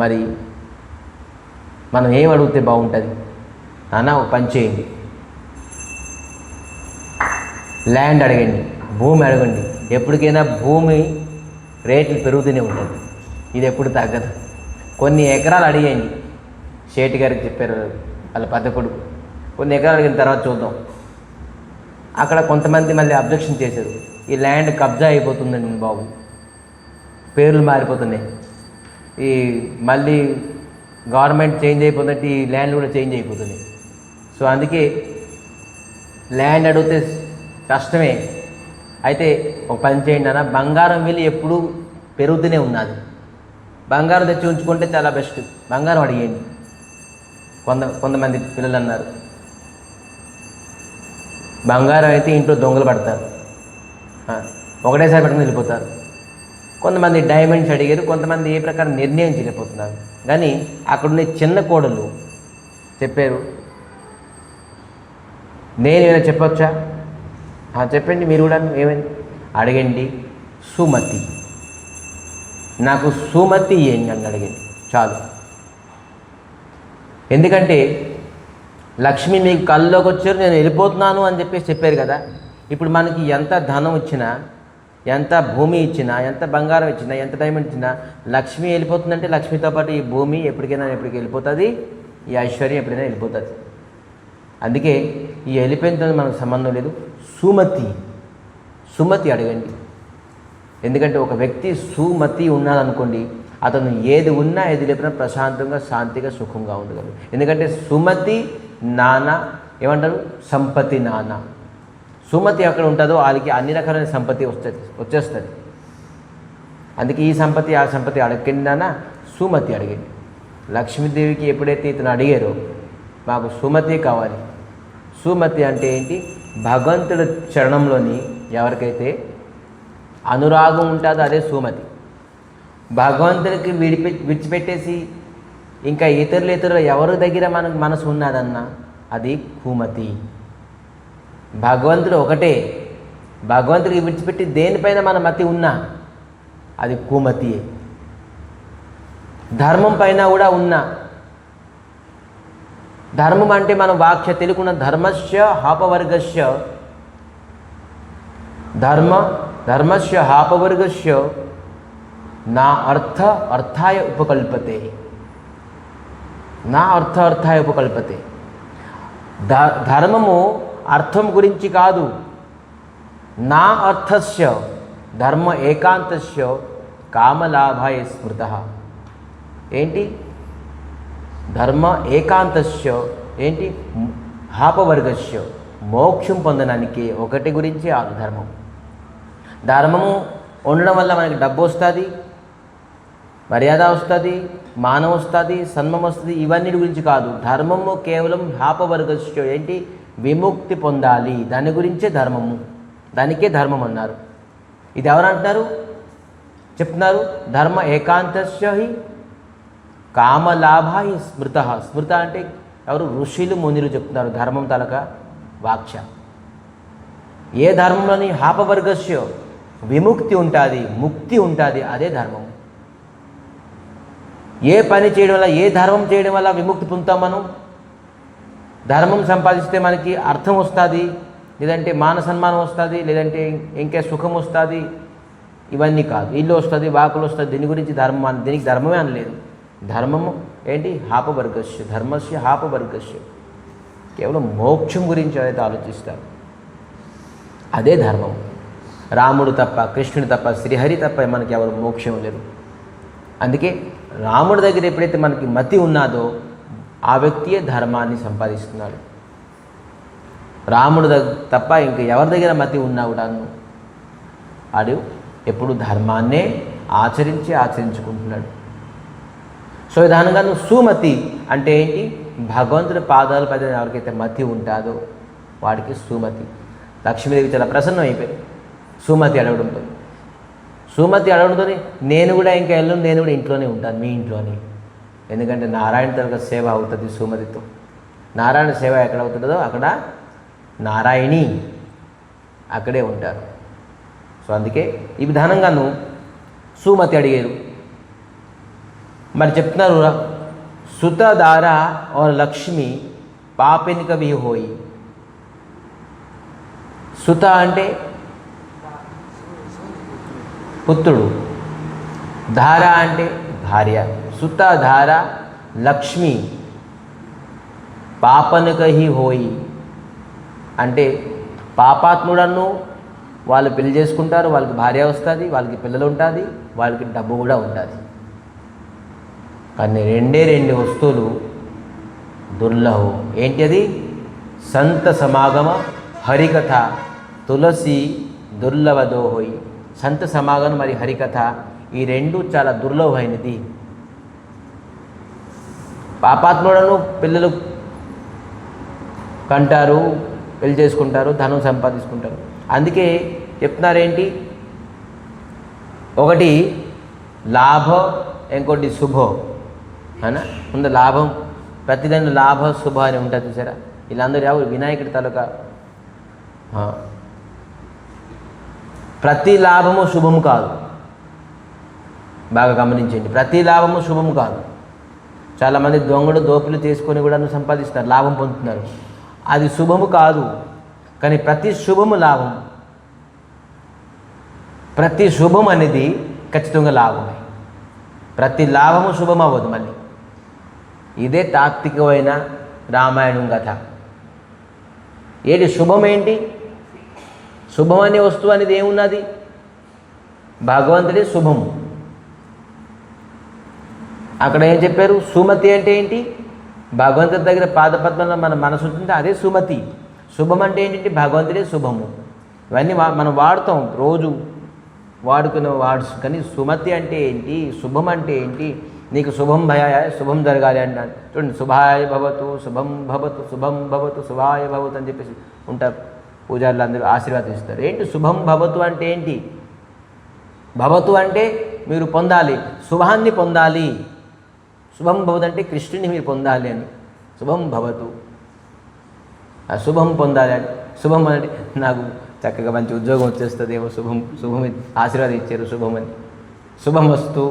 మరి మనం ఏం అడిగితే బాగుంటుంది అన్న, ఒక పని చేయండి, ల్యాండ్ అడగండి, భూమి అడగండి. ఎప్పటికైనా భూమి రేట్లు పెరుగుతూనే ఉంటుంది, ఇది ఎప్పుడు తగ్గదు. కొన్ని ఎకరాలు అడిగండి. షేట్ గారికి చెప్పారు వాళ్ళ పెద్ద కొడుకు, కొన్ని ఎకరాలు అడిగిన తర్వాత చూద్దాం. అక్కడ కొంతమంది మళ్ళీ అబ్జెక్షన్ చేశారు, ఈ ల్యాండ్ కబ్జా అయిపోతుందండి బాబు, పేర్లు మారిపోతున్నాయి, ఈ మళ్ళీ గవర్నమెంట్ చేంజ్ అయిపోతుందంటే ఈ ల్యాండ్ కూడా చేంజ్ అయిపోతుంది. సో అందుకే ల్యాండ్ అడిగితే కష్టమే. అయితే ఒక పని చేయండి అన్న, బంగారం విలువ ఎప్పుడూ పెరుగుతూనే ఉన్నది, బంగారం తెచ్చి ఉంచుకుంటే చాలా బెస్ట్, బంగారం అడిగేయండి. కొంతమంది పిల్లలు అన్నారు, బంగారం అయితే ఇంట్లో దొంగలు పడతారు, ఒకటేసారి పట్టుకుని వెళ్ళిపోతారు. కొంతమంది డైమండ్స్ అడిగారు, కొంతమంది ఏ ప్రకారం నిర్ణయం చేయలేకపోతున్నారు. కానీ అక్కడున్న చిన్న కోడలు చెప్పారు, నేను ఏమైనా చెప్పొచ్చా? చెప్పండి మీరు కూడా. ఏమైంది అడగండి, సుమతి, నాకు సుమతి ఇవ్వండి అని అడగండి చాలు. ఎందుకంటే లక్ష్మి మీకు కల్లోకి వచ్చారు, నేను వెళ్ళిపోతున్నాను అని చెప్పేసి చెప్పారు కదా. ఇప్పుడు మనకి ఎంత ధనం వచ్చినా ఎంత భూమి ఇచ్చినా, ఎంత బంగారం ఇచ్చినా, ఎంత డైమండ్ ఇచ్చినా, లక్ష్మి వెళ్ళిపోతుందంటే లక్ష్మితో పాటు ఈ భూమి ఎప్పటికి వెళ్ళిపోతుంది, ఈ ఐశ్వర్యం ఎప్పుడైనా వెళ్ళిపోతుంది. అందుకే ఈ వెళ్ళిపోయినతో మనకు సంబంధం లేదు. సుమతి అడగండి. ఎందుకంటే ఒక వ్యక్తి సుమతి ఉన్నాడనుకోండి, అతను ఏది ఉన్నా ఏది లేపినా ప్రశాంతంగా, శాంతిగా, సుఖంగా ఉండగలరు. ఎందుకంటే సుమతి నాన్న ఏమంటారు, సంపత్తి నాన్న. సుమతి ఎక్కడ ఉంటుందో వాళ్ళకి అన్ని రకాలైన సంపత్తి వచ్చేస్తుంది. అందుకే ఈ సంపత్తి ఆ సంపత్తి అడగండి నాన్న, సుమతి అడగండి. లక్ష్మీదేవికి ఎప్పుడైతే ఇతను అడిగారో మాకు సుమతి కావాలి. సుమతి అంటే ఏంటి? భగవంతుడి చరణంలోని ఎవరికైతే అనురాగం ఉంటుందో అదే సుమతి. భగవంతుడికి విడిచిపెట్టేసి ఇంకా ఇతరులు ఎవరి దగ్గర మనకు మనసు ఉన్నదన్నా అది కుమతి. భగవంతుడు ఒకటే, భగవంతుడికి విడిచిపెట్టి దేనిపైన మన మతి ఉన్నా అది కుమతి. ధర్మం పైన కూడా ఉన్నా, ధర్మం అంటే మనం వాక్య తెలుగున్న ధర్మస్య హాపవర్గస్య ధర్మస్య హాపవర్గస్య నా అర్థాయ ఉపకల్పతే. ధర్మము అర్థం గురించి కాదు. నా అర్థస్య ధర్మ ఏకాంతస్య కామలాభాయ స్మృతః. ఏంటి? ధర్మ ఏకాంతస్య ఏంటి? హాపవర్గస్య మోక్షం పొందడానికి ఒకటి గురించి ధర్మం. ధర్మము ఉండడం వల్ల మనకి డబ్బు వస్తుంది, మర్యాద వస్తుంది, మానం వస్తుంది, సన్మం వస్తుంది. ఇవన్నీ గురించి కాదు. ధర్మము కేవలం హాపవర్గస్య ఏంటి? విముక్తి పొందాలి. దాని గురించే ధర్మము, దానికే ధర్మం అన్నారు. ఇది ఎవరు అంటున్నారు? చెప్తున్నారు ధర్మ ఏకాంతస్య హి కామలాభాయ స్మృతః. స్మృత అంటే ఎవరు? ఋషులు మునులు చెప్తున్నారు. ధర్మం తలక వాక్య. ఏ ధర్మంలోని హాపవర్గస్య విముక్తి ఉంటుంది, ముక్తి ఉంటుంది, అదే ధర్మం. ఏ పని చేయడం వల్ల, ఏ ధర్మం చేయడం వల్ల విముక్తి పొందుతాం మనం? ధర్మం సంపాదిస్తే మనకి అర్థం వస్తుంది, లేదంటే మాన సన్మానం వస్తుంది, లేదంటే ఇంకే సుఖం వస్తుంది. ఇవన్నీ కాదు. ఇల్లు వస్తుంది, వాకులు వస్తుంది. దీని గురించి దీనికి ధర్మమే అనలేదు. ధర్మము ఏంటి? హాపవర్గస్య, ధర్మస్య హాపవర్గస్య. కేవలం మోక్షం గురించి అయితే ఆలోచిస్తారు, అదే ధర్మం. రాముడు తప్ప, కృష్ణుడు తప్ప, శ్రీహరి తప్ప మనకి ఎవరు మోక్షం లేదు. అందుకే రాముడి దగ్గర ఎప్పుడైతే మనకి మతి ఉన్నదో ఆ వ్యక్తియే ధర్మాన్ని సంపాదిస్తున్నాడు. రాముడు తప్ప ఇంకా ఎవరి దగ్గర మతి ఉన్నా కూడాను వాడు ఎప్పుడు ధర్మాన్నే ఆచరించుకుంటున్నాడు. సో విధానంగా సుమతి అంటే ఏంటి? భగవంతుడి పాదాల పైన ఎవరికైతే మతి ఉంటుందో వాడికి సుమతి. లక్ష్మీదేవి చాలా ప్రసన్నం అయిపోయింది సుమతి అడగడంతో. నేను కూడా ఇంకా నేను కూడా ఇంట్లోనే ఉంటాను, మీ ఇంట్లోనే. ఎందుకంటే నారాయణ తరగ సేవ అవుతుంది సుమతితో. నారాయణ సేవ ఎక్కడ అవుతుందో అక్కడ నారాయణి అక్కడే ఉంటారు. సో అందుకే ఈ విధానంగాను సుమతి అడిగారు. మరి చెప్తున్నారు సుత దార और లక్ష్మి పాపిన్ కభీ హోయి. సుత అంటే పుత్రుడు, ధార అంటే భార్య. సుత ధార లక్ష్మి పాపనకహి హోయి అంటే పాపాత్ముడను వాళ్ళు పెళ్లి చేసుకుంటారు, వాళ్ళకి భార్య వస్తుంది, వాళ్ళకి పిల్లలు ఉంటుంది, వాళ్ళకి డబ్బు కూడా ఉంటుంది. కానీ రెండు వస్తువులు దుర్లభం. ఏంటి అది? సంత సమాగమ హరికథ తులసి దుర్లభదోహోయి. సంత సమాగమం మరి హరికథ ఈ రెండు చాలా దుర్లభమైనది. పాపాత్ములను పిల్లలు కంటారు, పెళ్లి చేసుకుంటారు, ధనం సంపాదించుకుంటారు. అందుకే చెప్తున్నారేంటి? ఒకటి లాభ, ఇంకోటి శుభో అనా ముందు లాభం. ప్రతిదాని లాభ శుభ అని ఉంటుంది చూసారా? వీళ్ళందరూ ఎవరు? వినాయకుడి తాలూకా. ప్రతి లాభము శుభము కాదు, బాగా గమనించండి. ప్రతి లాభము శుభము కాదు. చాలామంది దొంగలు దోపిలు చేసుకొని కూడా సంపాదిస్తున్నారు, లాభం పొందుతున్నారు. అది శుభము కాదు. కానీ ప్రతి శుభము లాభం. ప్రతి శుభం అనేది ఖచ్చితంగా లాభమే. ప్రతి లాభము శుభం అవ్వదు. మళ్ళీ ఇదే తాత్వికమైన రామాయణం కథ. ఏంటి శుభం? ఏంటి శుభం అనే వస్తువు అనేది ఏమున్నది? భగవంతుడే శుభము. అక్కడ ఏం చెప్పారు? సుమతి అంటే ఏంటి? భగవంతుడి దగ్గర పాదపద్మంలో మన మనసు ఉంటుంటే అదే సుమతి. శుభం అంటే ఏంటంటే భగవంతుడే శుభము. ఇవన్నీ మనం వాడుతాం, రోజు వాడుకునే వర్డ్స్. కానీ సుమతి అంటే ఏంటి? శుభం అంటే ఏంటి? నీకు శుభం భయాయ, శుభం జరగాలి అంటాను. చూడండి, శుభాయ భవతు, శుభం భవతు, శుభం భవతు, శుభాయ భవతు అని చెప్పేసి ఉంటారు. పూజారులు అందరూ ఆశీర్వాదిస్తారు. ఏంటి శుభం భవతు అంటే ఏంటి? భవతు అంటే మీరు పొందాలి, శుభాన్ని పొందాలి. శుభం భవతు అంటే కృష్ణుని మీరు పొందాలి అని. శుభం భవతు, శుభం పొందాలి అని. శుభం అంటే నాకు చక్కగా మంచి ఉద్యోగం వచ్చేస్తుందేమో, శుభం ఆశీర్వాదం ఇచ్చారు శుభమని. శుభమస్తు,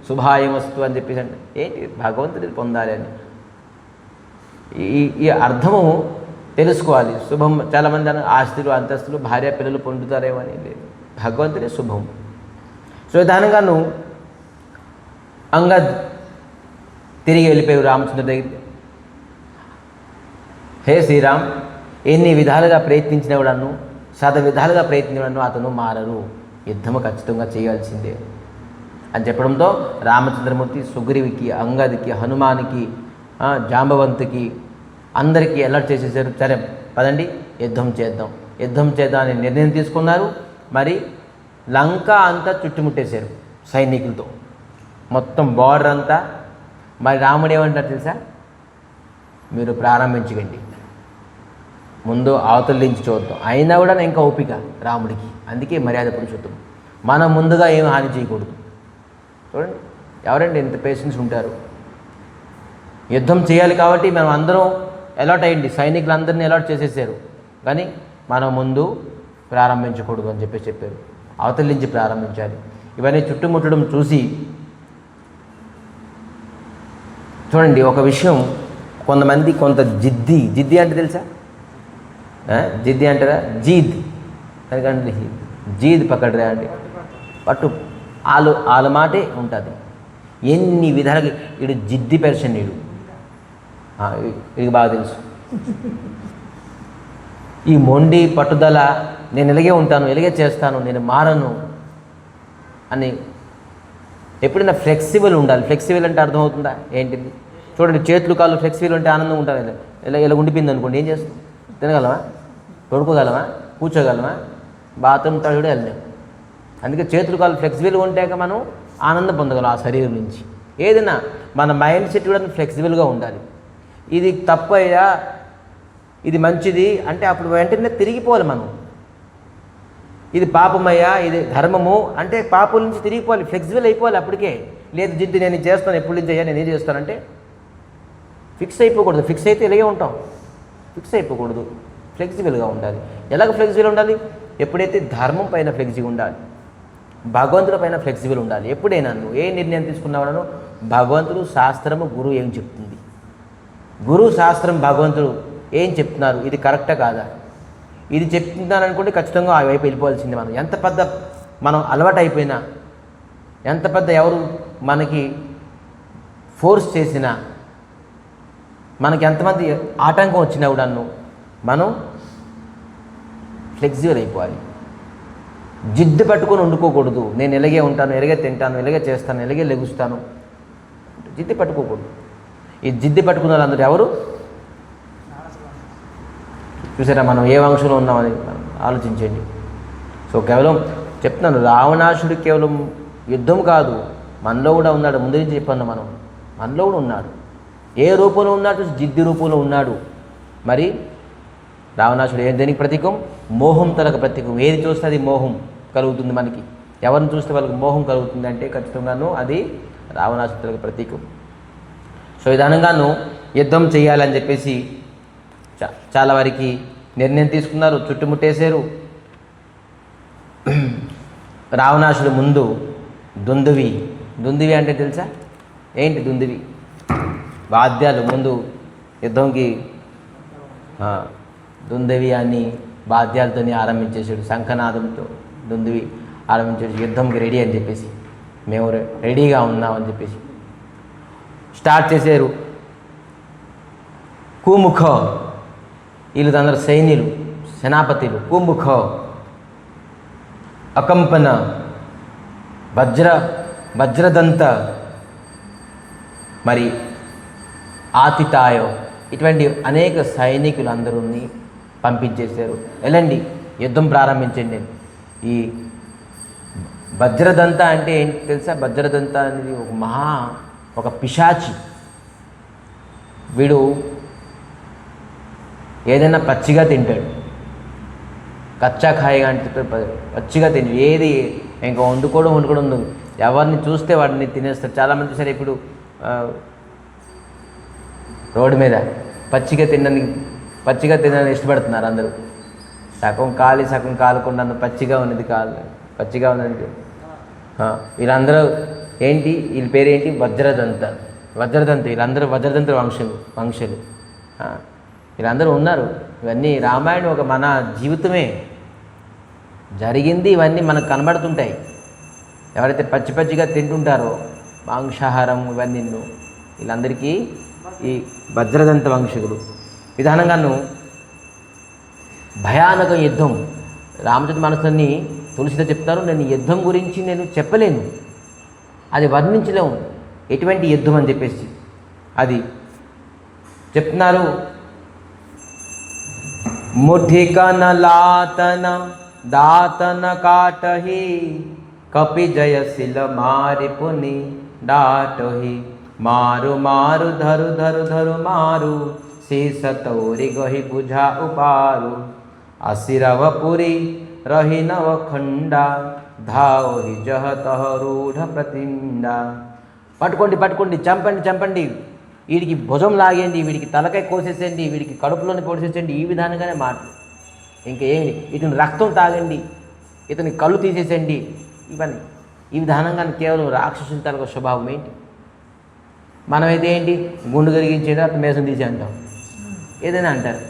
శుభాయమస్తు అని చెప్పేసి అంటే ఏంటి? భగవంతుడిని పొందాలి అని. ఈ అర్థము తెలుసుకోవాలి. శుభం చాలామంది ఆస్తులు, అంతస్తులు, భార్య పిల్లలు పొందుతారేమో అని లేదు. భగవంతుడే శుభం. సో విధానంగాను అంగద్ తిరిగి వెళ్ళిపోయారు రామచంద్ర దగ్గరికి. హే శ్రీరామ్, ఎన్ని విధాలుగా ప్రయత్నించిన కూడాను, విధాలుగా ప్రయత్నించడం అతను మారరు, యుద్ధము ఖచ్చితంగా చేయాల్సిందే అని చెప్పడంతో రామచంద్రమూర్తి సుగ్రీవికి, అంగదికి, హనుమానికి, జాంబవంతుకి అందరికీ అలర్ట్ చేసేసారు. సరే పదండి, యుద్ధం చేద్దాం అని నిర్ణయం తీసుకున్నారు. మరి లంక అంతా చుట్టుముట్టేశారు సైనికులతో, మొత్తం బార్డర్ అంతా. మరి రాముడు ఏమంటారు తెలుసా? మీరు ప్రారంభించకండి, ముందు అవతల నుంచి చూద్దాం. అయినా కూడా ఇంకా ఓపిక రాముడికి. అందుకే మర్యాద పురుషోత్తం. మనం ముందుగా ఏం హాని చేయకూడదు. చూడండి, ఎవరండి ఎంత పేషెన్స్ ఉంటారు? యుద్ధం చేయాలి కాబట్టి మనం అందరం అలర్ట్ అయ్యింది, సైనికులందరినీ అలర్ట్ చేసేసారు. కానీ మనం ముందు ప్రారంభించకూడదు అని చెప్పారు. అవతల నుంచి ప్రారంభించాలి. ఇవన్నీ చుట్టుముట్టడం చూసి చూడండి, ఒక విషయం, కొంతమంది జిద్ది అంటే తెలుసా? జిద్ది అంటారా? జీద్ అందుకంటే జీద్ పక్కడరా అంటే పట్టు ఆలు మాటే ఉంటుంది. ఎన్ని విధాలుగా వీడు జిద్ది పెర్సన్, వీడికి బాగా తెలుసు. ఈ మొండి పట్టుదల, నేను ఇలాగే ఉంటాను, ఇలాగే చేస్తాను, నేను మారను అని. ఎప్పుడైనా ఫ్లెక్సిబుల్ ఉండాలి. ఫ్లెక్సిబుల్ అంటే అర్థమవుతుందా ఏంటిది? చూడండి, చేతులు కాళ్ళు ఫ్లెక్సిబుల్ ఉంటే ఆనందంగా ఉంటుంది. ఇలా ఉండిపోయింది అనుకోండి, ఏం చేస్తాం? తినగలమా? పడుకోగలమా? కూర్చోగలమా? బాత్రూమ్ కూడా వెళ్ళలేము. అందుకే చేతులు కాళ్ళు ఫ్లెక్సిబుల్గా ఉంటాక మనం ఆనందం పొందగలం ఆ శరీరం నుంచి. ఏదైనా మన మైండ్ సెట్ కూడా ఫ్లెక్సిబుల్గా ఉండాలి. ఇది తప్పయ్యా, ఇది మంచిది అంటే అప్పుడు వెంటనే తిరిగిపోవాలి మనం. ఇది పాపమయ్యా, ఇది ధర్మము అంటే పాపం నుంచి తిరిగిపోవాలి, ఫ్లెక్సిబుల్ అయిపోవాలి అప్పటికే. లేదు జిద్దు నేను చేస్తాను, ఎప్పటి నుంచి అయ్యా నేను ఏం చేస్తానంటే ఫిక్స్ అయిపోకూడదు. ఫిక్స్ అయితే ఇలాగే ఉంటాం. ఫిక్స్ అయిపోకూడదు, ఫ్లెక్సిబుల్గా ఉండాలి. ఎలాగ ఫ్లెక్సిబుల్ ఉండాలి? ఎప్పుడైతే ధర్మం పైన ఫ్లెక్సిబుల్ ఉండాలి, భగవంతుడి పైన ఫ్లెక్సిబుల్ ఉండాలి. ఎప్పుడైనా నువ్వు ఏ నిర్ణయం తీసుకున్నావనో భగవంతుడు, శాస్త్రము, గురువు ఏం చెప్తుంది, గురువు, శాస్త్రం, భగవంతుడు ఏం చెప్తున్నారు, ఇది కరెక్టా కాదా, ఇది చెప్తున్నాను అనుకుంటే ఖచ్చితంగా ఆ వైపు వెళ్ళిపోవాల్సిందే. ఎంత పెద్ద మనం అలవాటు అయిపోయినా, ఎంత పెద్ద ఎవరు మనకి ఫోర్స్ చేసినా, మనకి ఎంతమంది ఆటంకం వచ్చినా కూడా మనం ఫ్లెక్సిబుల్ అయిపోవాలి. జిద్దు పట్టుకొని వండుకోకూడదు. నేను ఇలాగే ఉంటాను, ఇలాగే తింటాను, ఇలాగే చేస్తాను, ఇలాగే లెగుస్తాను, జిద్దు పట్టుకోకూడదు. ఈ జిద్దు పట్టుకున్న వాళ్ళందరూ ఎవరు? చూసారా మనం ఏ వంశంలో ఉన్నామని ఆలోచించండి. సో కేవలం చెప్తున్నాను, రావణాసుడు కేవలం యుద్ధం కాదు, మనలో కూడా ఉన్నాడు. ముందు నుంచి చెప్పాను, మనలో కూడా ఉన్నాడు. ఏ రూపంలో ఉన్నాడు? జిద్ది రూపంలో ఉన్నాడు. మరి రావణాసుడు దేనికి ప్రతీకం? మోహం తలకు ప్రతీకం. ఏది చూస్తే అది మోహం కలుగుతుంది మనకి. ఎవరిని చూస్తే వాళ్ళకి మోహం కలుగుతుంది అంటే ఖచ్చితంగాను అది రావణాసుడికి ప్రతీకం. సో విధానంగాను యుద్ధం చేయాలని చెప్పేసి చాలా వారికి నిర్ణయం తీసుకున్నారు, చుట్టుముట్టేశారు. రావణాసుడు ముందు దుందువి అంటే తెలుసా? ఏంటి దుందువి? వాద్యాలు. ముందు యుద్ధంకి దుందువి అని వాద్యాలతో ఆరంభించేసాడు, శంఖనాదంతో దుందువి. ఆరంభించారు, యుద్ధంకి రెడీ అని చెప్పేసి, మేము రెడీగా ఉన్నామని చెప్పేసి స్టార్ట్ చేశారు. కుముఖ, వీళ్ళందరూ సైన్యులు, సేనాపతులు. కుముఖ, అకంపన, వజ్రదంత, మరి ఆతితాయో, ఇటువంటి అనేక సైనికులందరూ పంపించేశారు. వెళ్ళండి, యుద్ధం ప్రారంభించండి. ఈ వజ్రదంత అంటే ఏంటి తెలుసా? వజ్రదంత అనేది ఒక పిశాచి. వీడు ఏదైనా పచ్చిగా తింటాడు, కచ్చా ఖాయిగా అంటే పచ్చిగా తింటాడు. ఏది ఇంకా వండుకోవడం ఉంది, ఎవరిని చూస్తే వాడిని తినేస్తాడు. చాలామంది చూసారు ఇప్పుడు రోడ్డు మీద పచ్చిగా తినడానికి ఇష్టపడుతున్నారు అందరూ. సగం కాలకుండా పచ్చిగా ఉన్నది పచ్చిగా ఉన్నది. వీళ్ళందరూ ఏంటి, వీళ్ళ పేరేంటి? వజ్రదంత. వీళ్ళందరూ వజ్రదంత వంశులు. వీళ్ళందరూ ఉన్నారు. ఇవన్నీ రామాయణం ఒక మన జీవితమే జరిగింది. ఇవన్నీ మనకు కనబడుతుంటాయి. ఎవరైతే పచ్చిగా తింటుంటారో మాంసాహారం ఇవన్నీ, వీళ్ళందరికీ ఈ వజ్రదంత వంశకులు. విధానంగాను భయానక యుద్ధం. రామచంద్ర మనసుని తులసితో చెప్తారు, నేను యుద్ధం గురించి నేను చెప్పలేను, అది వర్ణించలేము, ఎటువంటి యుద్ధం అని చెప్పేసి అది చెప్తున్నారు. ముఠికన లాతన దాతన కాటహి కపి జయశిల మారి పుని डाटहि मारु मारु धरु धरु धरु मारु शेष तौरि गहि बुझा उपारु असिरवपुरी रहि नव खंडा धावहि जह तह रूढ़ प्रतिंडा పట్టుకోండి పట్టుకోండి చంపండి చంపండి వీడికి భుజం లాగేయండి వీడికి తలకాయ కోసేసేయండి వీడికి కడుపులోని పొడిసేసేయండి ఈ విధానంగానే మాటలు ఇంకా ఏమి ఇతని రక్తం తాగండి ఇతని కళ్ళు తీసేసేయండి ఇవన్నీ ఈ విధానంగానే కేవలం రాక్షసుల తలక స్వభావం ఏంటి మనమైతే ఏంటి గుండు కరిగించేది అతను మేసం తీసే అంటాం ఏదైనా అంటారు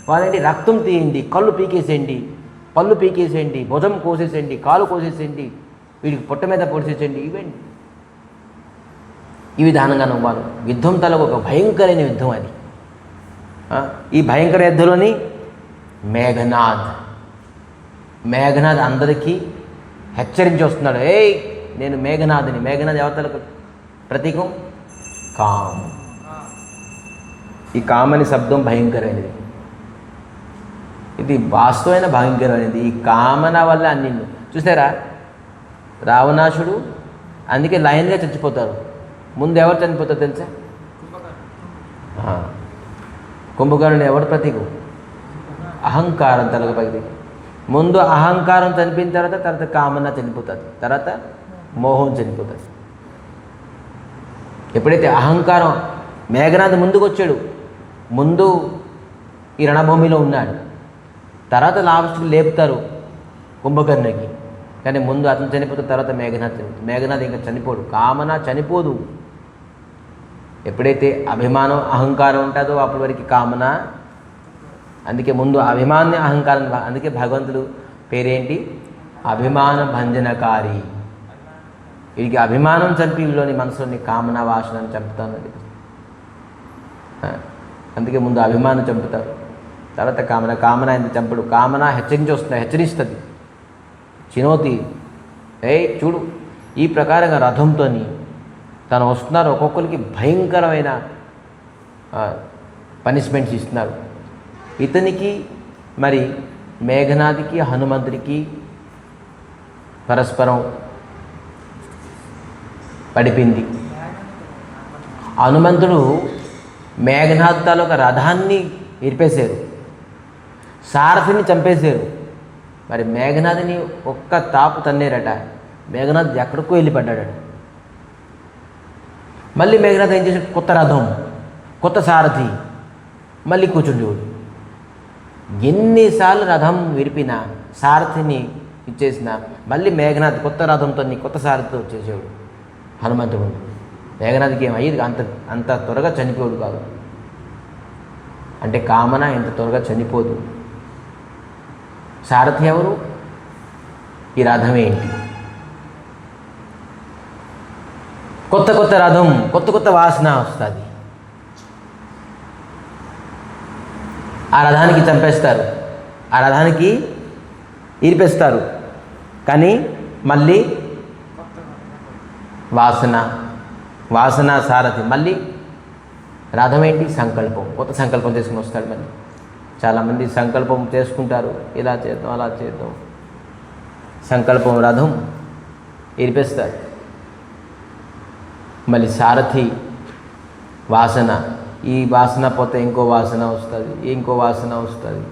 వాళ్ళేంటి రక్తం తీయండి కళ్ళు పీకేసేయండి పళ్ళు పీకేసేయండి భుజం కోసేసేయండి కాలు కోసేసేయండి వీడికి పొట్ట మీద పొడిసేసేయండి ఇవండి ఈ విధానంగా వాళ్ళు యుద్ధం తలకు ఒక భయంకరమైన యుద్ధం అది ఈ భయంకర యుద్ధంలోని మేఘనాథ్ అందరికీ హెచ్చరించి వస్తున్నాడు ఏయ్ నేను మేఘనాథుని మేఘనాథ్ ఎవతలకు ప్రతీకం కామ్ ఈ కామ్ అనే శబ్దం భయంకరమైనది ఇది వాస్తవమైన భయంకరమైనది ఈ కామన వల్ల అన్ని చూసారా రావణాసుడు అందుకే లయన్గా చచ్చిపోతారు ముందు ఎవరు చనిపోతారు తెలుసా కుంభకర్ణుడు ఎవరు ప్రతీకం అహంకారం తలగపైది ముందు అహంకారం చనిపోయిన తర్వాత కామన చనిపోతుంది తర్వాత మోహం చనిపోతుంది ఎప్పుడైతే అహంకారం మేఘనాథ్ ముందుకు వచ్చాడు ముందు ఈ రణభూమిలో ఉన్నాడు తర్వాత లాస్ట్కి లేపుతారు కుంభకర్ణుడికి కానీ ముందు అతను చనిపోతాడు తర్వాత మేఘనాథ్ ఇంకా చనిపోడు కామన చనిపోదు ఎప్పుడైతే అభిమానం అహంకారం ఉంటుందో అప్పటి వరకు కామన అందుకే ముందు అభిమాన్ని అహంకారం అందుకే భగవంతుడు పేరేంటి అభిమాన భంజనకారి వీడికి అభిమానం చంపి వీళ్ళని మనసులోని కామన వాసనని చంపుతాను అందుకే ముందు అభిమానం చంపుతారు తర్వాత కామన ఎందుకు చంపడు కామన హెచ్చరిస్తుంది చినోతి చూడు ఈ ప్రకారంగా రథంతో తను వస్తున్నారు ఒక్కొక్కరికి భయంకరమైన పనిష్మెంట్స్ ఇస్తున్నారు ఇతనికి మరి మేఘనాథ్కి హనుమంతుడికి పరస్పరం పడిపింది హనుమంతుడు మేఘనాథ్ తాలూకా రథాన్ని ఇరిపేశారు సారథిని చంపేశారు మరి మేఘనాథ్ని ఒక్క తాపు తన్నేరట మేఘనాథ్ ఎక్కడికో వెళ్ళిపడ్డాడు మళ్ళీ మేఘనాథ్ ఏం చేశాడు కొత్త రథం కొత్త సారథి మళ్ళీ కూర్చుండేవాడు ఎన్నిసార్లు రథం విరిపినా సారథిని ఇచ్చేసిన మళ్ళీ మేఘనాథ్ కొత్త రథంతో కొత్త సారథితో వచ్చేసేవాడు హనుమంతుడు మేఘనాథ్కి ఏమయ్యేది అంత త్వరగా చనిపోయాడు కాదు అంటే కామన ఎంత త్వరగా చనిపోదు సారథి ఎవరు ఈ రథం ఏంటి కొత్త కొత్త రథం, కొత్త కొత్త వాసన వస్తుంది. ఆ రథానికి చంపేస్తారు, ఆ రథానికి ఇరిపేస్తారు, కానీ మళ్ళీ వాసన సారథి. మళ్ళీ రథం ఏంటి? సంకల్పం. కొత్త సంకల్పం చేసుకుని వస్తాడు. మళ్ళీ చాలామంది సంకల్పం చేసుకుంటారు, ఇలా చేద్దాం అలా చేద్దాం, సంకల్పం రథం ఇరిపేస్తారు. మళ్ళీ సారథి వాసన, ఈ వాసన పోతే ఇంకో వాసన వస్తుంది, ఇంకో వాసన వస్తుంది,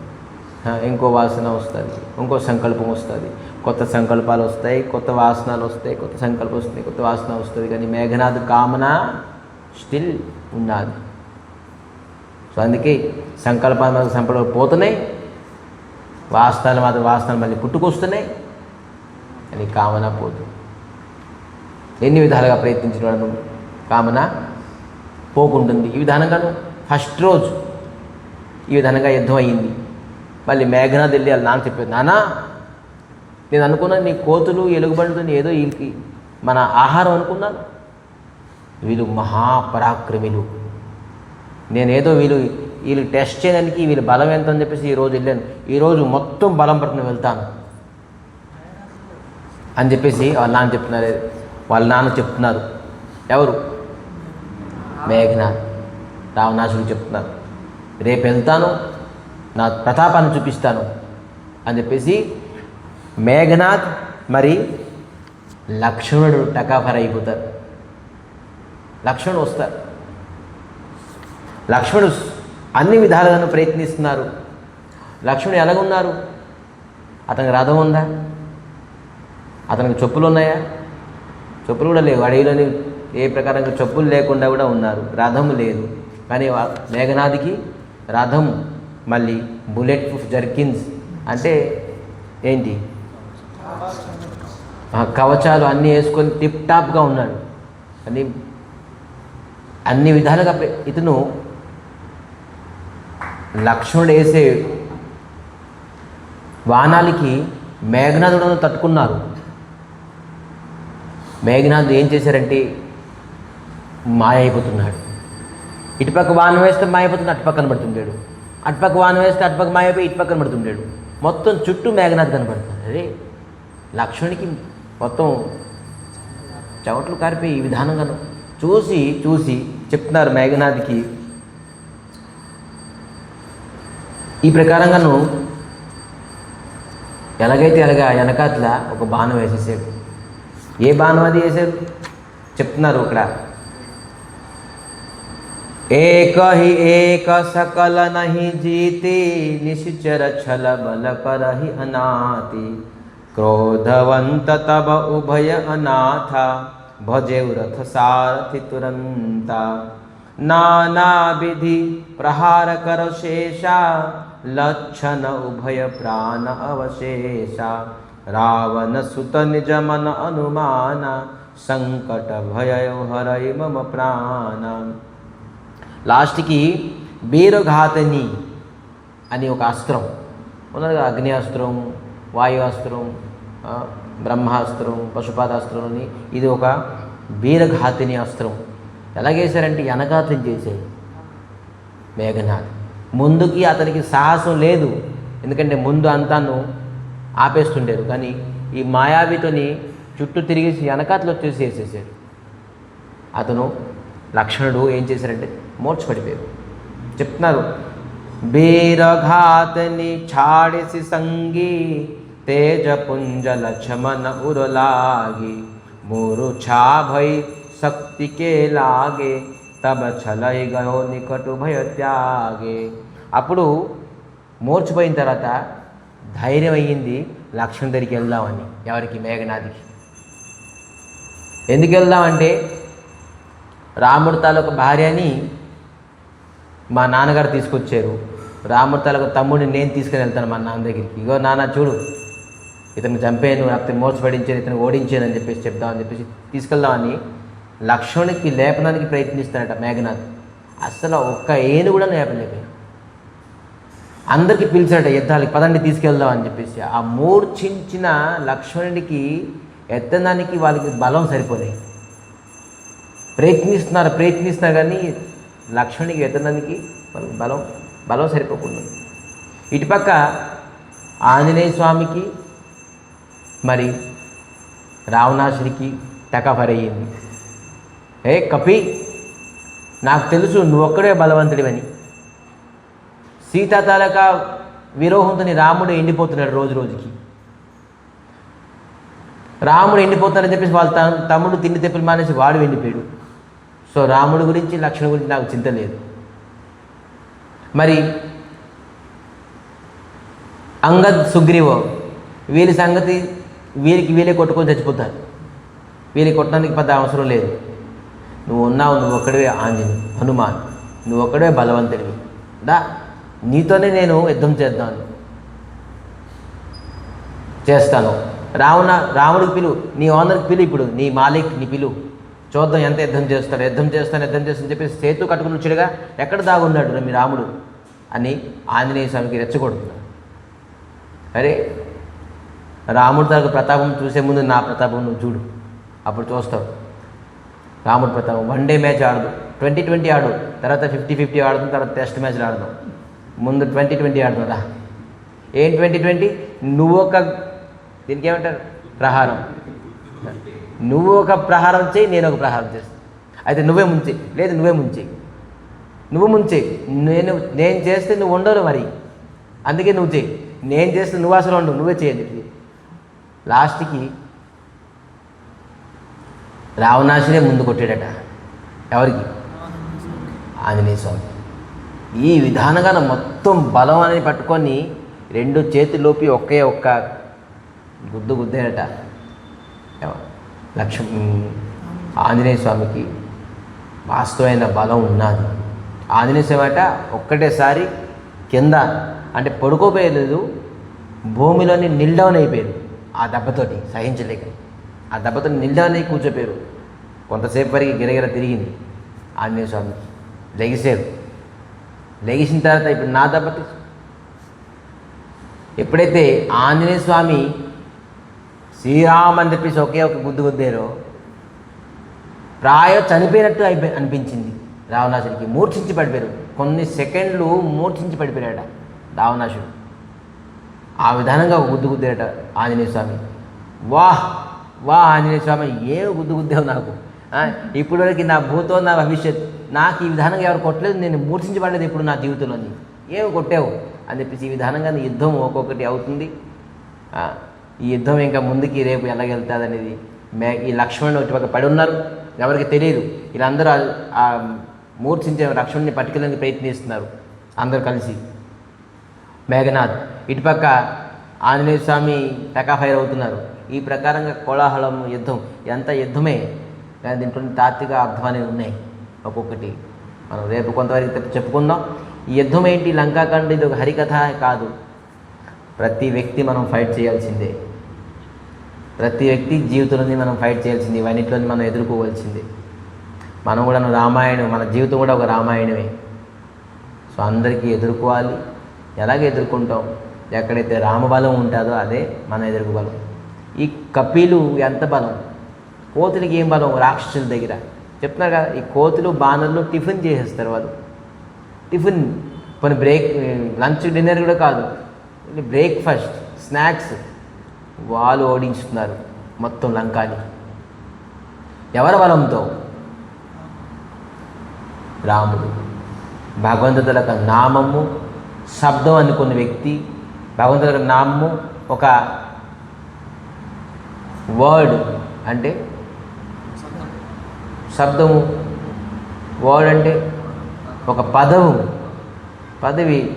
ఇంకో వాసన వస్తుంది, ఇంకో సంకల్పం వస్తుంది, కొత్త సంకల్పాలు వస్తాయి, కొత్త వాసనలు వస్తాయి, కొత్త సంకల్పం వస్తుంది, కొత్త వాసన వస్తుంది. కానీ మేఘనాథ్ కామన స్టిల్ ఉన్నది. సో అందుకే సంకల్పాలు మాత్రం సంకల్పాలు పోతున్నాయి, వాసనలు మాత్రం వాసనలు మళ్ళీ పుట్టుకొస్తున్నాయి, అని కామన పోతుంది. ఎన్ని విధాలుగా ప్రయత్నించడం కామన పోకుంటుంది. ఈ విధానంగాను ఫస్ట్ రోజు ఈ విధంగా యుద్ధం అయ్యింది. మళ్ళీ మేఘనాథ్ వెళ్ళి వాళ్ళ నాన్న చెప్పారు, నాన్న నేను అనుకున్నాను నీ కోతులు ఎలుగుబంటుతో ఏదో వీళ్ళకి మన ఆహారం అనుకున్నాను, వీళ్ళు మహాపరాక్రమిలు, నేనేదో వీళ్ళు టెస్ట్ చేయడానికి వీళ్ళ బలం ఎంత అని చెప్పేసి ఈరోజు వెళ్ళాను, ఈరోజు మొత్తం బలం పట్టుకుని వెళ్తాను అని చెప్పేసి వాళ్ళ నాన్న చెప్తున్నారు. ఎవరు? మేఘనాథ్ రావణాసుడు చెప్తున్నారు, రేపు వెళ్తాను, నా ప్రతాపాన్ని చూపిస్తాను అని చెప్పేసి మేఘనాథ్ మరి లక్ష్మణుడు టకాఫర్ అయిపోతారు. లక్ష్మణుడు వస్తారు. లక్ష్మణుడు అన్ని విధాలుగాను ప్రయత్నిస్తున్నారు. లక్ష్మణుడు ఎలాగున్నారు? అతనికి రథం ఉందా? అతనికి చెప్పులు ఉన్నాయా? చెప్పులు కూడా లేవు. అడవిలోని ఏ ప్రకారంగా చెప్పులు లేకుండా కూడా ఉన్నారు. రథం లేదు. కానీ మేఘనాథ్కి రథం, మళ్ళీ బుల్లెట్ ప్రూఫ్ జర్కిన్స్ అంటే ఏంటి, కవచాలు అన్నీ వేసుకొని టిప్ టాప్గా ఉన్నాడు. అన్ని విధాలుగా ఇతను లక్ష్మణుడు వేసే వానాలకి మేఘనాథుడు తట్టుకున్నారు. మేఘనాథుడు ఏం చేశారంటే మాయ అయిపోతున్నాడు. ఇటుపక్క వాన వేస్తే మాయపోతుంది, అటుపక్క కనబడుతుంటాడు, అటుపక్క వాన వేస్తే అటుపక్క మాయపోయి ఇటుపక్క కనబడుతుంటాడు. మొత్తం చుట్టూ మేఘనాథ్ కనబడుతుంది. అరే లక్ష్మణుడికి మొత్తం చవట్లు కారిపోయి ఈ విధానంగాను చూసి చెప్తున్నారు మేఘనాథ్కి, ఈ ప్రకారంగాను ఎలాగైతే అలాగా వెనకాతల ఒక బాణం వేసేసాడు. ఏ బాణం అది వేసాడు చెప్తున్నారు ఇక్కడ. एक ही एक सकल नहीं जीती, निश्चर छल बल करहि अनाति, क्रोधवंत तब उभय अनाथा, भजेउ रथ सारथि तुरंता, नाना विधि प्रहार कर शेषा, लक्षण उभय प्राण अवशेषा, रावण सुत निज मन अनुमाना, संकट भय हरय मम प्राण. లాస్ట్కి బీరఘాతని అని ఒక అస్త్రం ఉన్నది. అగ్ని అస్త్రం, వాయు అస్త్రం, బ్రహ్మాస్త్రం, పశుపాదాస్త్రం అని ఇది ఒక బీరఘాతిని అస్త్రం. ఎలాగేశారంటే వెనకాతని చేశాడు మేఘనాథ్. ముందుకి అతనికి సాహసం లేదు, ఎందుకంటే ముందు అంతాను ఆపేస్తుండేరు. కానీ ఈ మాయావితోని చుట్టూ తిరిగేసి వెనకాతలు వచ్చేసి వేసేసాడు. అతను లక్ష్మణుడు ఏం చేశారంటే మూర్ఛపడిపోయారు. చెప్తున్నారు, బీరఘాతని ఛాడిసి సంగి, तेजपुंज लक्ष्मण उरलागी, मूर्छा भय शक्ति के लागे, तब छलై गयो निकट भय त्यागे. అప్పుడు మూర్ఛపోయిన తర్వాత ధైర్యం అయ్యింది లక్ష్మణ్ దగ్గరికి వెళ్దామని. ఎవరికి? మేఘనాథ్కి. ఎందుకు వెళ్దామంటే రాముడి తాలూకు భార్యని మా నాన్నగారు తీసుకొచ్చారు, రాముడి తాలూకు తమ్ముడిని నేను తీసుకుని వెళ్తాను మా నాన్న దగ్గరికి. ఇగో నాన్న చూడు, ఇతను చంపాను, అతను మోసపడించాను, ఇతను ఓడించాను అని చెప్పేసి చెప్దామని చెప్పేసి తీసుకెళ్దామని లక్ష్మణునికి లేపడానికి ప్రయత్నిస్తాడట మేఘనాథ్. అసలు ఒక్క ఏను కూడా లేపలేకపోయాడు. అందరికీ పిలిచాడట యుద్ధాలకి, పదండి తీసుకెళ్దాం అని చెప్పేసి. ఆ మూర్ఛించిన లక్ష్మణుడికి ఎత్తడానికి వాళ్ళకి బలం సరిపోలేదు. ప్రయత్నిస్తున్నారు కానీ లక్ష్మణునికి ఎత్తడానికి బలం బలం సరిపోకుండా. ఇటుపక్క ఆంజనేయ స్వామికి మరి రావణాసుడికి తెకఫరయ్యింది. కపి, నాకు తెలుసు నువ్వు ఒక్కడే బలవంతుడివని. సీతా తాలక విరోహంతో రాముడు ఎండిపోతున్నాడు రోజుకి. రాముడు ఎండిపోతాడని చెప్పేసి వాళ్ళ తమ్ముడు తిండి తెప్పలు మానేసి వాడు ఎండిపోయాడు. సో రాముడి గురించి లక్ష్మణుడి గురించి నాకు చింత లేదు. మరి అంగద్ సుగ్రీవో వీరి సంగతి వీళ్ళే కొట్టుకొని చచ్చిపోతారు. వీళ్ళకి కొట్టడానికి పెద్ద అవసరం లేదు. నువ్వు ఒక్కడివే ఆంజనేయుడు, హనుమాన్, నువ్వు ఒక్కడే బలవంతుడివి, దా నీతోనే నేను యుద్ధం చేస్తాను. రాముడికి పిలు, నీ ఓనర్కి పిలు, ఇప్పుడు నీ మాలిక్ని పిలు, చూద్దాం ఎంత యుద్ధం చేస్తాను చెప్పేసి సేతు కట్టుకుని వచ్చాడుగా, ఎక్కడ దాగున్నాడు మీ రాముడు అని ఆంజనేయ స్వామికి రెచ్చగొడుతున్నాడు. అరే రాముడి తరగ ప్రతాపం చూసే ముందు నా ప్రతాపం నువ్వు చూడు, అప్పుడు చూస్తావు. రాముడి ప్రతాపం వన్ డే మ్యాచ్ ఆడదు, 20-20 ఆడు, తర్వాత 50-50 ఆడుతాం, తర్వాత టెస్ట్ మ్యాచ్లు ఆడదాం. ముందు 20-20 ఆడుతుందా? ఏం 20-20? నువ్వు ఒక దీనికి ఏమంటారు ప్రహారం, నువ్వు ఒక ప్రహారం చేయి, నేను ఒక ప్రహారం చేస్తాను. అయితే నువ్వే ముంచేయి, లేదు నువ్వు ముంచేయి, నేను చేస్తే నువ్వు ఉండవు మరి, అందుకే నువ్వు చేయి. నేను చేస్తే నువ్వు అసలు ఉండవు, నువ్వే చేయండి. లాస్ట్కి రావణాసుడే ముందు కొట్టాడట. ఎవరికి? ఆంజనేయ స్వామి. ఈ విధానంగా మొత్తం బలం అనేది పట్టుకొని 2 చేతుల్లోపి ఒక్క గుద్దేనట ఆంజనేయ స్వామికి. వాస్తవమైన బలం ఉన్నది. ఆంజనేయ స్వామి అట ఒక్కటేసారి కింద అంటే పడుకోపోయలేదు, భూమిలోని నిల్ డౌన్ అయిపోయారు. ఆ దెబ్బతోటి సహించలేక ఆ దెబ్బతో నిల్ డౌన్ అయి కూర్చోపోయారు. కొంతసేపు వరకు గిరగిర తిరిగింది. ఆంజనేయ స్వామి లెగిసిన తర్వాత ఇప్పుడు నా దెబ్బతి ఎప్పుడైతే ఆంజనేయ స్వామి శ్రీరామ్ అని చెప్పేసి ఒకే ఒక గుద్దారో చనిపోయినట్టు అనిపించింది రావణాసుడికి. మూర్ఛించి పడిపోయారు, కొన్ని సెకండ్లు మూర్ఛించి పడిపోయాడ రావణాసుడు. ఆ విధానంగా ఒక గుద్దారట ఆంజనేయ స్వామి. వాహ్ ఆంజనేయ స్వామి, ఏమి గుద్దావు నాకు, ఇప్పటివరకు నా భూతో నా భవిష్యత్, నాకు ఈ విధానంగా ఎవరు కొట్టలేదు, నేను మూర్ఛించబడలేదు ఇప్పుడు నా జీవితంలోని, ఏమి కొట్టావు అని చెప్పేసి ఈ విధానంగా యుద్ధం ఒక్కొక్కటి అవుతుంది. ఈ యుద్ధం ఇంకా ముందుకి రేపు ఎలాగెళ్తుంది అనేది ఈ లక్ష్మణుడు ఇటుపక్క పడి ఉన్నారు, ఎవరికి తెలియదు. వీళ్ళందరూ ఆ మూర్ఛించే లక్ష్మణుని పట్టుకెళ్ళడానికి ప్రయత్నిస్తున్నారు అందరూ కలిసి. మేఘనాథ్ ఇటుపక్క ఆంజనేయ స్వామి టెకాఫైర్ అవుతున్నారు. ఈ ప్రకారంగా కోలాహలం యుద్ధం, ఎంత యుద్ధమే కానీ దీంట్లో తాత్విక అర్థం అనేవి ఉన్నాయి. ఒక్కొక్కటి మనం రేపు కొంతవరకు చెప్పుకుందాం. ఈ యుద్ధం ఏంటి, లంకాకాండ ఇది ఒక హరికథ కాదు. ప్రతి వ్యక్తి మనం ఫైట్ చేయాల్సిందే, ప్రతి వ్యక్తి జీవితంలోని మనం ఫైట్ చేయాల్సింది, ఇవన్నిటిలోని మనం ఎదుర్కోవాల్సిందే. మనం కూడా రామాయణం, మన జీవితం కూడా ఒక రామాయణమే. సో అందరికీ ఎదుర్కోవాలి. ఎలాగే ఎదుర్కొంటాం, ఎక్కడైతే రామబలం ఉంటుందో అదే మన ఎదుర్కోబలం. ఈ కపిలు ఎంత బలం, కోతులకి ఏం బలం రాక్షసుల దగ్గర చెప్తున్నారు కదా. ఈ కోతులు బాణర్లు టిఫిన్ చేసేస్తారు వాళ్ళు. టిఫిన్ కొన్ని లంచ్ డిన్నర్ కూడా కాదు, బ్రేక్ఫాస్ట్ స్నాక్స్ వాళ్ళు ఓడించుతున్నారు మొత్తం లంకాని. ఎవరి బలంతో? రాముడు. భగవంతుల యొక్క నామము శబ్దం అనుకున్న వ్యక్తి, భగవంతుల యొక్క నామము ఒక వర్డ్ అంటే శబ్దము, వర్డ్ అంటే ఒక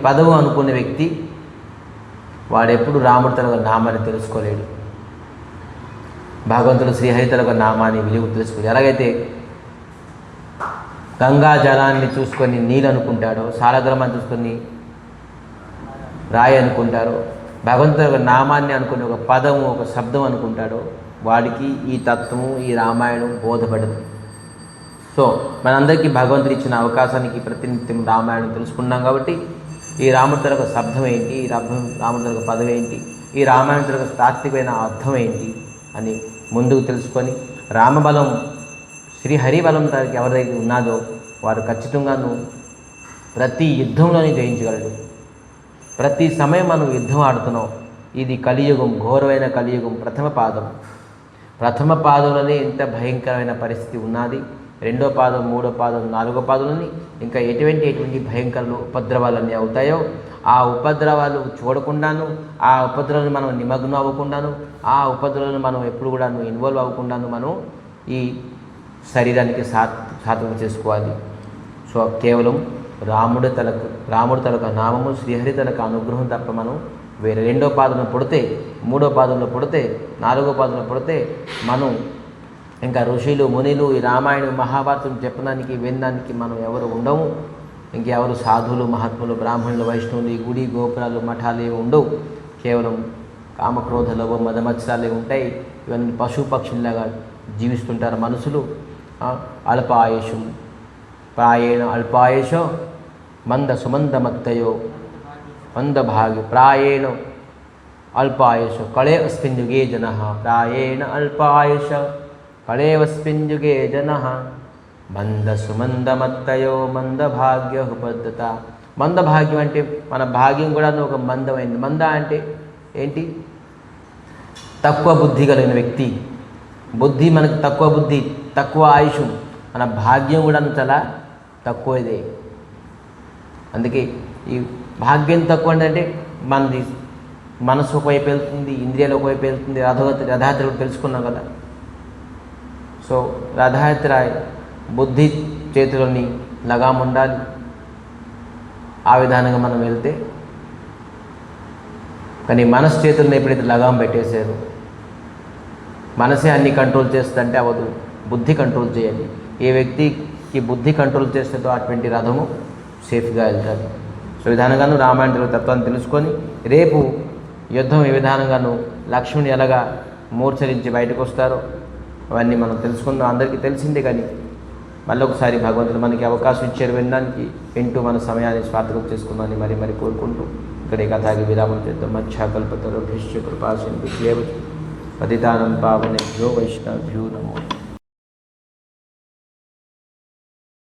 పదవు అనుకున్న వ్యక్తి వాడెప్పుడు రాముడి తన నామాన్ని తెలుసుకోలేడు. భగవంతుడు శ్రీహరి ఒక నామాన్ని విలువ తెలుసుకోలేడు. ఎలాగైతే గంగా జలాన్ని చూసుకొని నీళ్ళు అనుకుంటాడో, సాలగ్రామాన్ని చూసుకొని రాయి అనుకుంటారో, భగవంతుడు ఒక నామాన్ని అనుకుని ఒక పదము ఒక శబ్దం అనుకుంటాడో వాడికి ఈ తత్వము ఈ రామాయణం బోధపడదు. సో మనందరికీ భగవంతుడు ఇచ్చిన అవకాశానికి ప్రతినిత్యం రామాయణం తెలుసుకున్నాం కాబట్టి ఈ రాముడి తరగ శబ్దం ఏంటి, ఈ రాముడి తరగ పదం ఏంటి, ఈ రామాయణ తరగ తాత్వికమైన అర్థం ఏంటి అని ముందుకు తెలుసుకొని రామబలం శ్రీహరి బలం ఎవరైతే ఉన్నాదో వారు ఖచ్చితంగాను ప్రతి యుద్ధంలోనే జయించగలడు. ప్రతి సమయం మనం యుద్ధం ఆడుతున్నాం. ఇది కలియుగం, ఘోరమైన కలియుగం. ప్రథమ పాదంలోనే ఎంత భయంకరమైన పరిస్థితి ఉన్నది. రెండో పాదం, మూడో పాదం, నాలుగో పాదంలోని ఇంకా ఎటువంటి భయంకర ఉపద్రవాలన్నీ అవుతాయో ఆ ఉపద్రవాలు చూడకుండాను, ఆ ఉపద్రవాలను మనం నిమగ్నం అవ్వకుండాను, ఆ ఉపద్రవాలను మనం ఎప్పుడు కూడా ఇన్వాల్వ్ అవ్వకుండాను మనం ఈ శరీరానికి సాధన చేసుకోవాలి. సో కేవలం రాముడు తలకు నామము, శ్రీహరి తలకు అనుగ్రహం తప్ప మనం వేరే రెండో పాదంలో పుడితే, మూడో పాదంలో పుడితే, నాలుగో పాదంలో పుడితే మనం ఇంకా ఋషులు, మునులు, ఈ రామాయణం, మహాభారతం చెప్పడానికి, వినడానికి మనం ఎవరు ఉండవు. ఇంకెవరు సాధువులు, మహాత్ములు, బ్రాహ్మణులు, వైష్ణవులు, ఈ గుడి గోపురాలు, మఠాలు ఏవి ఉండవు. కేవలం కామక్రోధ లోభ మదమత్సరాలు ఉంటాయి. ఇవన్నీ పశుపక్షుల్లాగా జీవిస్తుంటారు మనుషులు. అల్పాయుషం ప్రాయేణ అల్పాయుషో మంద సుమందమత్తయో మందభాగి ప్రాయేణ అల్పాయుష కళే అస్మిన్ యుగే జనః ప్రాయేణ అల్పాయుష కళేవస్మిన్ యుగే జనః మంద సుమందమత్తయో మందభాగ్య ఉపద్ధత. మందభాగ్యం అంటే మన భాగ్యం కూడా ఒక మందమైంది. మంద అంటే ఏంటి? తక్కువ బుద్ధి కలిగిన వ్యక్తి. బుద్ధి మనకు తక్కువ బుద్ధి, తక్కువ ఆయుషం. మన భాగ్యం కూడా చాలా తక్కువదే. అందుకే ఈ భాగ్యం తక్కువ అంటే మనది మనసు ఒకవైపు వెళ్తుంది, ఇంద్రియాలు ఒకవైపు వెళ్తుంది. రథయాత్ర కూడా తెలుసుకున్నాం కదా. సో రథయాత్ర బుద్ధి చేతిలోని లగాం ఉండాలి. ఆ విధానంగా మనం వెళ్తే, కానీ మనసు చేతులను ఎప్పుడైతే లగాం పెట్టేశారో, మనసే అన్ని కంట్రోల్ చేస్తుందంటే అవ్వదు. బుద్ధి కంట్రోల్ చేయాలి. ఏ వ్యక్తికి బుద్ధి కంట్రోల్ చేస్తుందో అటువంటి రథము సేఫ్గా వెళ్తుంది. సో విధానంగాను రామాయణ తత్వాన్ని తెలుసుకొని రేపు యుద్ధం ఏ విధానంగాను లక్ష్మణుని ఎలాగా మూర్ఛరించి బయటకు వస్తారో అవన్నీ మనం తెలుసుకుందాం. అందరికీ తెలిసిందే, కానీ మళ్ళీ ఒకసారి భగవంతుడు మనకి అవకాశం ఇచ్చారు వినడానికి. వింటూ మన సమయాన్ని స్వార్థకం చేసుకుందామని మరి కోరుకుంటూ ఇక్కడ ఈ కథాకి విరామం చేద్దాం. మధ్యాకల్పతరుభ్యశ్చ కృపాసింధుభ్యేవ పతితానం పావనేభ్యో వైష్ణవేభ్యో నమో.